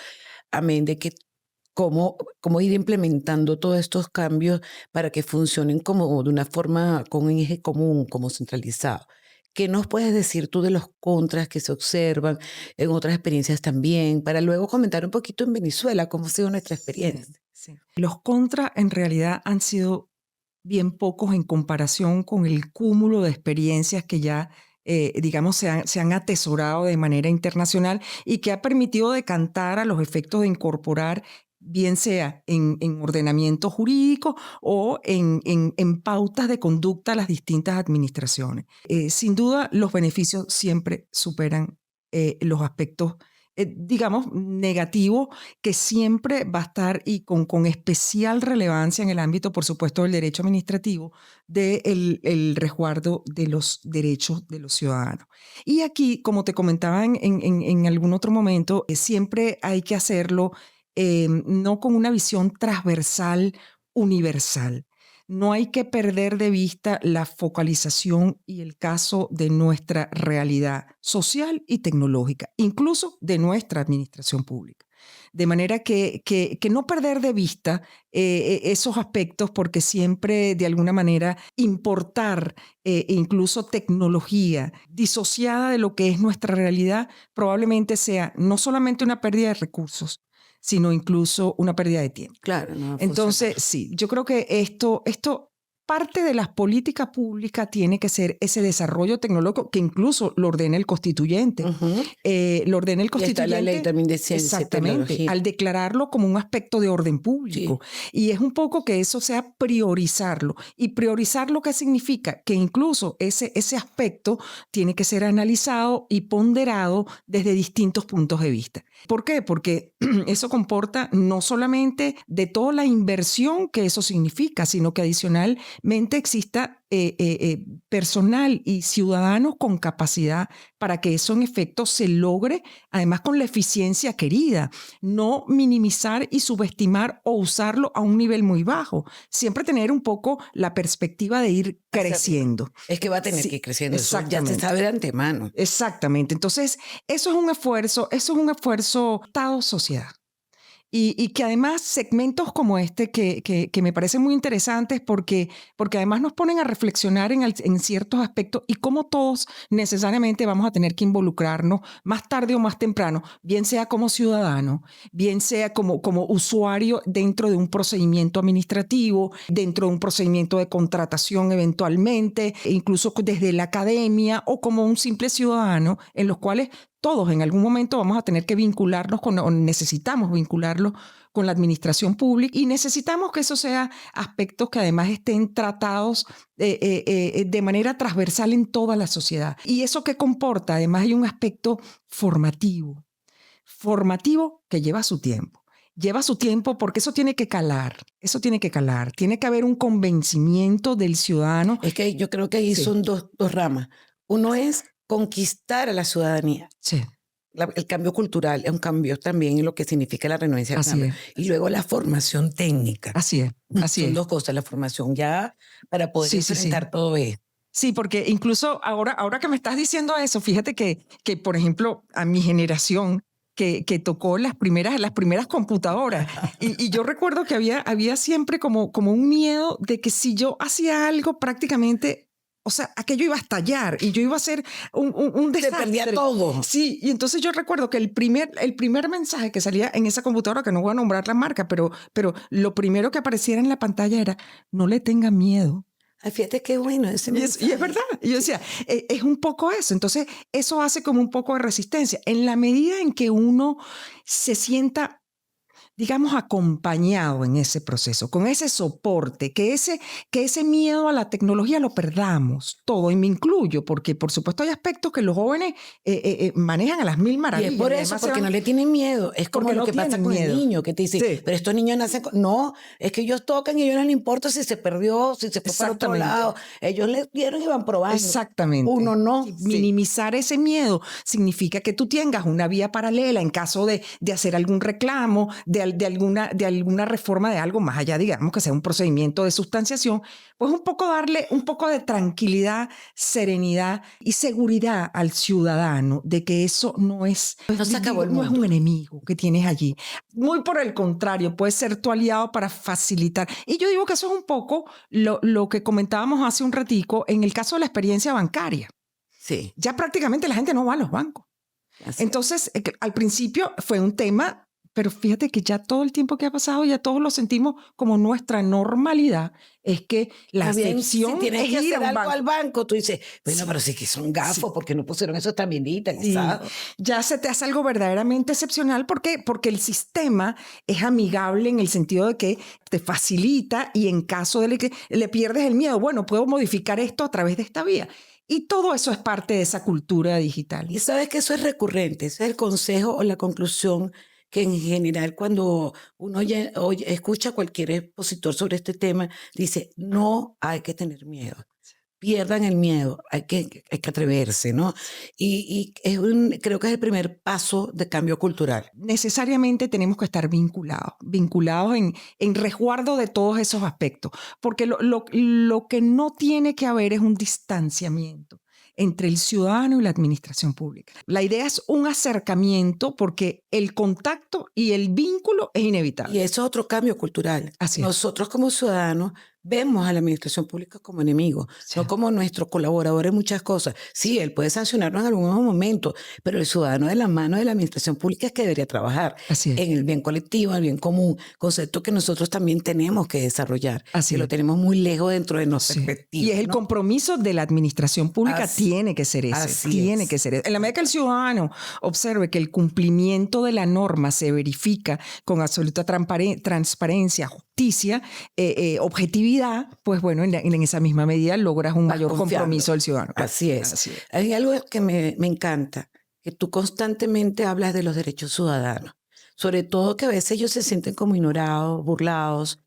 Speaker 1: amén de que cómo ir implementando todos estos cambios para que funcionen como de una forma, con un eje común, como centralizado. ¿Qué nos puedes decir tú de los contras que se observan en otras experiencias también? Para luego comentar un poquito en Venezuela cómo ha sido nuestra experiencia.
Speaker 2: Sí. Los contras en realidad han sido bien pocos en comparación con el cúmulo de experiencias que ya, digamos, se han atesorado de manera internacional y que ha permitido decantar a los efectos de incorporar, bien sea en ordenamiento jurídico o en pautas de conducta a las distintas administraciones. Sin duda, los beneficios siempre superan los aspectos digamos, negativo, que siempre va a estar y con especial relevancia en el ámbito, por supuesto, del derecho administrativo, del el resguardo de los derechos de los ciudadanos. Y aquí, como te comentaba en algún otro momento, siempre hay que hacerlo no con una visión transversal, universal. No hay que perder de vista la focalización y el caso de nuestra realidad social y tecnológica, incluso de nuestra administración pública. De manera que no perder de vista esos aspectos, porque siempre de alguna manera importar incluso tecnología disociada de lo que es nuestra realidad probablemente sea no solamente una pérdida de recursos, sino incluso una pérdida de tiempo.
Speaker 1: Claro, no
Speaker 2: Entonces, sí, yo creo que esto parte de las políticas públicas tiene que ser ese desarrollo tecnológico que incluso lo ordena el constituyente. Lo ordena el constituyente.
Speaker 1: Y está la ley también de ciencia.
Speaker 2: Exactamente, al declararlo como un aspecto de orden público. Sí. Y es un poco que eso sea priorizarlo. ¿Y priorizarlo qué significa? Que incluso ese aspecto tiene que ser analizado y ponderado desde distintos puntos de vista. ¿Por qué? Porque eso comporta no solamente de toda la inversión que eso significa, sino que adicionalmente exista personal y ciudadanos con capacidad para que eso en efecto se logre, además con la eficiencia querida, no minimizar y subestimar o usarlo a un nivel muy bajo, siempre tener un poco la perspectiva de ir creciendo.
Speaker 1: Es que va a tener que ir creciendo, eso ya se sabe de antemano.
Speaker 2: Exactamente, entonces eso es un esfuerzo Estado-sociedad. Y que además segmentos como este que me parecen muy interesantes porque además nos ponen a reflexionar en ciertos aspectos y cómo todos necesariamente vamos a tener que involucrarnos más tarde o más temprano, bien sea como ciudadano, bien sea como usuario dentro de un procedimiento administrativo, dentro de un procedimiento de contratación eventualmente, incluso desde la academia o como un simple ciudadano en los cuales todos en algún momento vamos a tener que vincularnos o necesitamos vincularlos con la administración pública y necesitamos que eso sea aspectos que además estén tratados de manera transversal en toda la sociedad. ¿Y eso qué comporta? Además hay un aspecto formativo que lleva su tiempo. Lleva su tiempo porque eso tiene que calar, tiene que haber un convencimiento del ciudadano.
Speaker 1: Es que yo creo que ahí son dos ramas. Uno es conquistar a la ciudadanía.
Speaker 2: Sí.
Speaker 1: El cambio cultural es un cambio también en lo que significa la renuencia al cambio. Y luego la formación técnica.
Speaker 2: Así es.
Speaker 1: Son dos cosas, la formación ya para poder enfrentar todo esto.
Speaker 2: Sí, porque incluso ahora que me estás diciendo eso, fíjate que por ejemplo, a mi generación que tocó las primeras computadoras y yo recuerdo que había siempre como un miedo de que si yo hacía algo prácticamente... O sea, aquello iba a estallar y yo iba a hacer un desastre.
Speaker 1: Se perdía todo.
Speaker 2: Sí, y entonces yo recuerdo que el primer mensaje que salía en esa computadora, que no voy a nombrar la marca, pero lo primero que apareciera en la pantalla era, no le tengan miedo.
Speaker 1: Ay, fíjate qué bueno ese mensaje.
Speaker 2: Y es verdad. Y yo decía, es un poco eso. Entonces, eso hace como un poco de resistencia. En la medida en que uno se sienta, digamos, acompañado en ese proceso, con ese soporte, que ese miedo a la tecnología lo perdamos todo, y me incluyo, porque por supuesto hay aspectos que los jóvenes manejan a las mil maravillas.
Speaker 1: Y es por eso, porque no le tienen miedo. Es como lo que pasa con el niño, que te dice, pero estos niños nacen no, es que ellos tocan y a ellos no les importa si se perdió, si se fue para otro lado. Ellos le dieron y van probando.
Speaker 2: Exactamente.
Speaker 1: Uno no.
Speaker 2: Minimizar ese miedo significa que tú tengas una vía paralela en caso de hacer algún reclamo, de de alguna reforma de algo más allá, digamos, que sea un procedimiento de sustanciación, pues un poco darle un poco de tranquilidad, serenidad y seguridad al ciudadano de que eso no es,
Speaker 1: No se acabó el
Speaker 2: no es
Speaker 1: mundo.
Speaker 2: un enemigo que tienes allí. Muy por el contrario, puede ser tu aliado para facilitar. Y yo digo que eso es un poco lo que comentábamos hace un ratico en el caso de la experiencia bancaria.
Speaker 1: Sí.
Speaker 2: Ya prácticamente la gente no va a los bancos.
Speaker 1: Así.
Speaker 2: Entonces, al principio fue un tema, pero fíjate que ya todo el tiempo que ha pasado, ya todos lo sentimos como nuestra normalidad, es que la excepción
Speaker 1: si tienes
Speaker 2: es
Speaker 1: que
Speaker 2: ir
Speaker 1: hacer
Speaker 2: a un
Speaker 1: algo
Speaker 2: banco.
Speaker 1: al banco, tú dices, bueno,
Speaker 2: Sí.
Speaker 1: pero sí que son gafos,
Speaker 2: Sí.
Speaker 1: porque no pusieron eso también
Speaker 2: Sí,
Speaker 1: digitalizado.
Speaker 2: ya se te hace algo verdaderamente excepcional porque el sistema es amigable en el sentido de que te facilita y en caso de que le pierdes el miedo, bueno, puedo modificar esto a través de esta vía. Y todo eso es parte de esa cultura digital.
Speaker 1: Y sabes que eso es recurrente, ese es el consejo o la conclusión que en general cuando uno escucha a cualquier expositor sobre este tema, dice, no hay que tener miedo. Pierdan el miedo, hay que atreverse, ¿no? Y creo que es el primer paso de cambio cultural.
Speaker 2: Necesariamente tenemos que estar vinculados en resguardo de todos esos aspectos, porque lo que no tiene que haber es un distanciamiento entre el ciudadano y la administración pública. La idea es un acercamiento porque el contacto y el vínculo es inevitable.
Speaker 1: Y eso es otro cambio cultural.
Speaker 2: Así es.
Speaker 1: Nosotros como ciudadanos vemos a la administración pública como enemigo,
Speaker 2: Sí.
Speaker 1: no como nuestro colaborador en muchas cosas. Sí, él puede sancionarnos en algún momento, pero el ciudadano de la mano de la administración pública es que debería trabajar
Speaker 2: Así es.
Speaker 1: en el bien colectivo, en el bien común, concepto que nosotros también tenemos que desarrollar,
Speaker 2: Así
Speaker 1: que lo
Speaker 2: es.
Speaker 1: tenemos muy lejos dentro de nuestra
Speaker 2: Sí.
Speaker 1: perspectiva.
Speaker 2: Y es el
Speaker 1: ¿no?
Speaker 2: compromiso de la administración pública, tiene que ser ese.
Speaker 1: así
Speaker 2: Tiene
Speaker 1: es.
Speaker 2: que ser ese. En la medida que el ciudadano observe que el cumplimiento de la norma se verifica con absoluta transparencia, justicia, objetividad, pues bueno, en esa misma medida logras un
Speaker 1: Vas
Speaker 2: mayor
Speaker 1: confiando.
Speaker 2: compromiso del ciudadano.
Speaker 1: Así es.
Speaker 2: Así es.
Speaker 1: Hay algo que me encanta, que tú constantemente hablas de los derechos ciudadanos, sobre todo que a veces ellos se sienten como ignorados, burlados,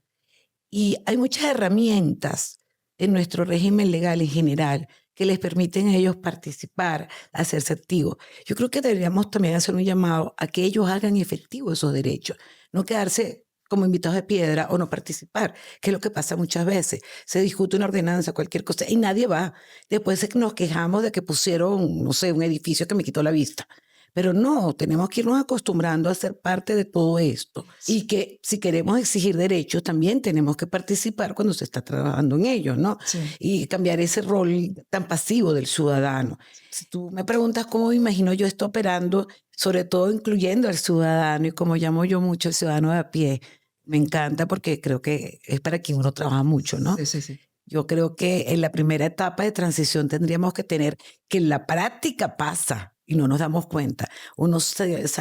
Speaker 1: y hay muchas herramientas en nuestro régimen legal en general que les permiten a ellos participar, hacerse activos. Yo creo que deberíamos también hacer un llamado a que ellos hagan efectivos esos derechos, no quedarse como invitados de piedra o no participar, que es lo que pasa muchas veces. Se discute una ordenanza, cualquier cosa, y nadie va. Después nos quejamos de que pusieron, no sé, un edificio que me quitó la vista. Pero no, tenemos que irnos acostumbrando a ser parte de todo esto. Y que si queremos exigir derechos, también tenemos que participar cuando se está trabajando en ellos, ¿no?
Speaker 2: Sí.
Speaker 1: Y cambiar ese rol tan pasivo del ciudadano. Si tú me preguntas cómo me imagino yo esto operando, sobre todo incluyendo al ciudadano, y como llamo yo mucho el ciudadano de a pie, me encanta porque creo que es para quien uno trabaja mucho, ¿no?
Speaker 2: Sí, sí, sí.
Speaker 1: Yo creo que en la primera etapa de transición tendríamos que tener que en la práctica pasa y no nos damos cuenta. Unos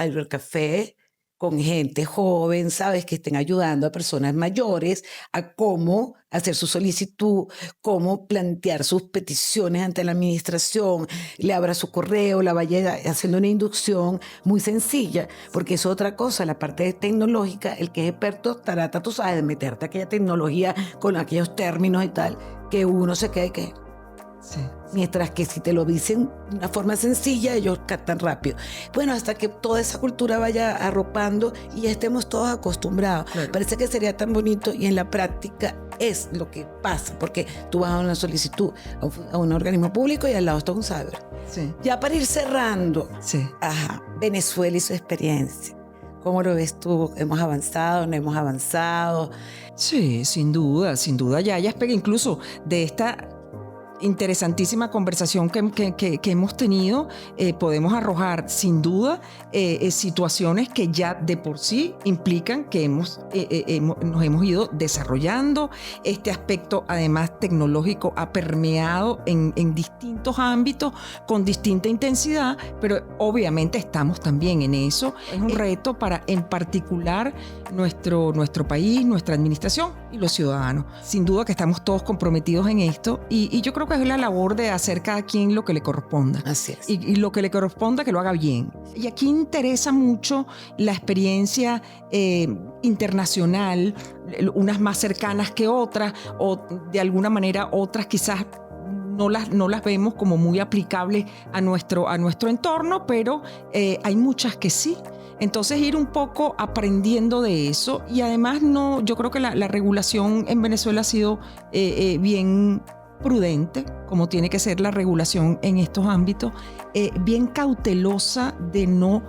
Speaker 1: cybercafé con gente joven, ¿sabes? Que estén ayudando a personas mayores a cómo hacer su solicitud, cómo plantear sus peticiones ante la administración, le abra su correo, la vaya haciendo una inducción muy sencilla, porque es otra cosa, la parte tecnológica, el que es experto trata, tú sabes, de meterte a aquella tecnología con aquellos términos y tal, que uno se quede que...
Speaker 2: Sí.
Speaker 1: Mientras que si te lo dicen de una forma sencilla, ellos captan rápido. Bueno, hasta que toda esa cultura vaya arropando y ya estemos todos acostumbrados.
Speaker 2: Claro.
Speaker 1: Parece que sería tan bonito y en la práctica es lo que pasa, porque tú vas a una solicitud a un organismo público y al lado está un cyber.
Speaker 2: Sí.
Speaker 1: Ya para ir cerrando,
Speaker 2: Sí.
Speaker 1: Venezuela y su experiencia. ¿Cómo lo ves tú? ¿Hemos avanzado? ¿No hemos avanzado?
Speaker 2: Sí, sin duda, sin duda. Ya incluso de esta interesantísima conversación que hemos tenido, podemos arrojar sin duda situaciones que ya de por sí implican que nos hemos ido desarrollando. Este aspecto además tecnológico ha permeado en distintos ámbitos con distinta intensidad, pero obviamente estamos también en eso. Es un reto para en particular nuestro país, nuestra administración y los ciudadanos. Sin duda que estamos todos comprometidos en esto y yo creo que es la labor de hacer cada quien lo que le corresponda.
Speaker 1: Así es.
Speaker 2: Y lo que le corresponda que lo haga bien. Y aquí interesa mucho la experiencia internacional, unas más cercanas que otras, o de alguna manera otras quizás no las vemos como muy aplicables a nuestro entorno, pero hay muchas que sí. Entonces ir un poco aprendiendo de eso, y además yo creo que la regulación en Venezuela ha sido bien prudente, como tiene que ser la regulación en estos ámbitos, bien cautelosa de no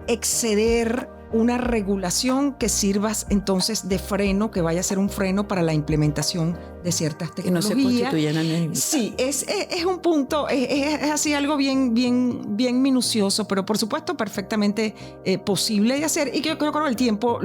Speaker 2: exceder una regulación que sirva entonces de freno, que vaya a ser un freno para la implementación de ciertas tecnologías.
Speaker 1: Que no se constituyan enemigos.
Speaker 2: Sí, es un punto, es así algo bien minucioso, pero por supuesto perfectamente posible de hacer, y que yo creo que con el tiempo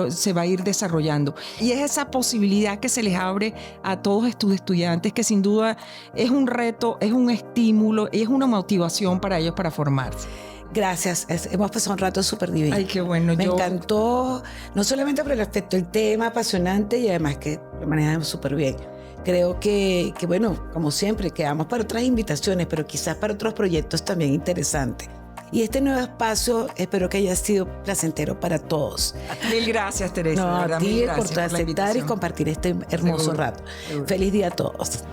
Speaker 2: se va a ir desarrollando. Y es esa posibilidad que se les abre a todos estos estudiantes, que sin duda es un reto, es un estímulo, es una motivación para ellos para formarse.
Speaker 1: Gracias, hemos pasado un rato súper divino.
Speaker 2: Ay, qué bueno.
Speaker 1: Me encantó, no solamente por el aspecto del tema apasionante, y además que lo manejamos súper bien. Creo que, bueno, como siempre, quedamos para otras invitaciones, pero quizás para otros proyectos también interesantes. Y este nuevo espacio espero que haya sido placentero para todos.
Speaker 2: Mil gracias, Teresa.
Speaker 1: No,
Speaker 2: de verdad,
Speaker 1: a ti por aceptar y compartir este hermoso rato.
Speaker 2: Seguro.
Speaker 1: Feliz día a todos.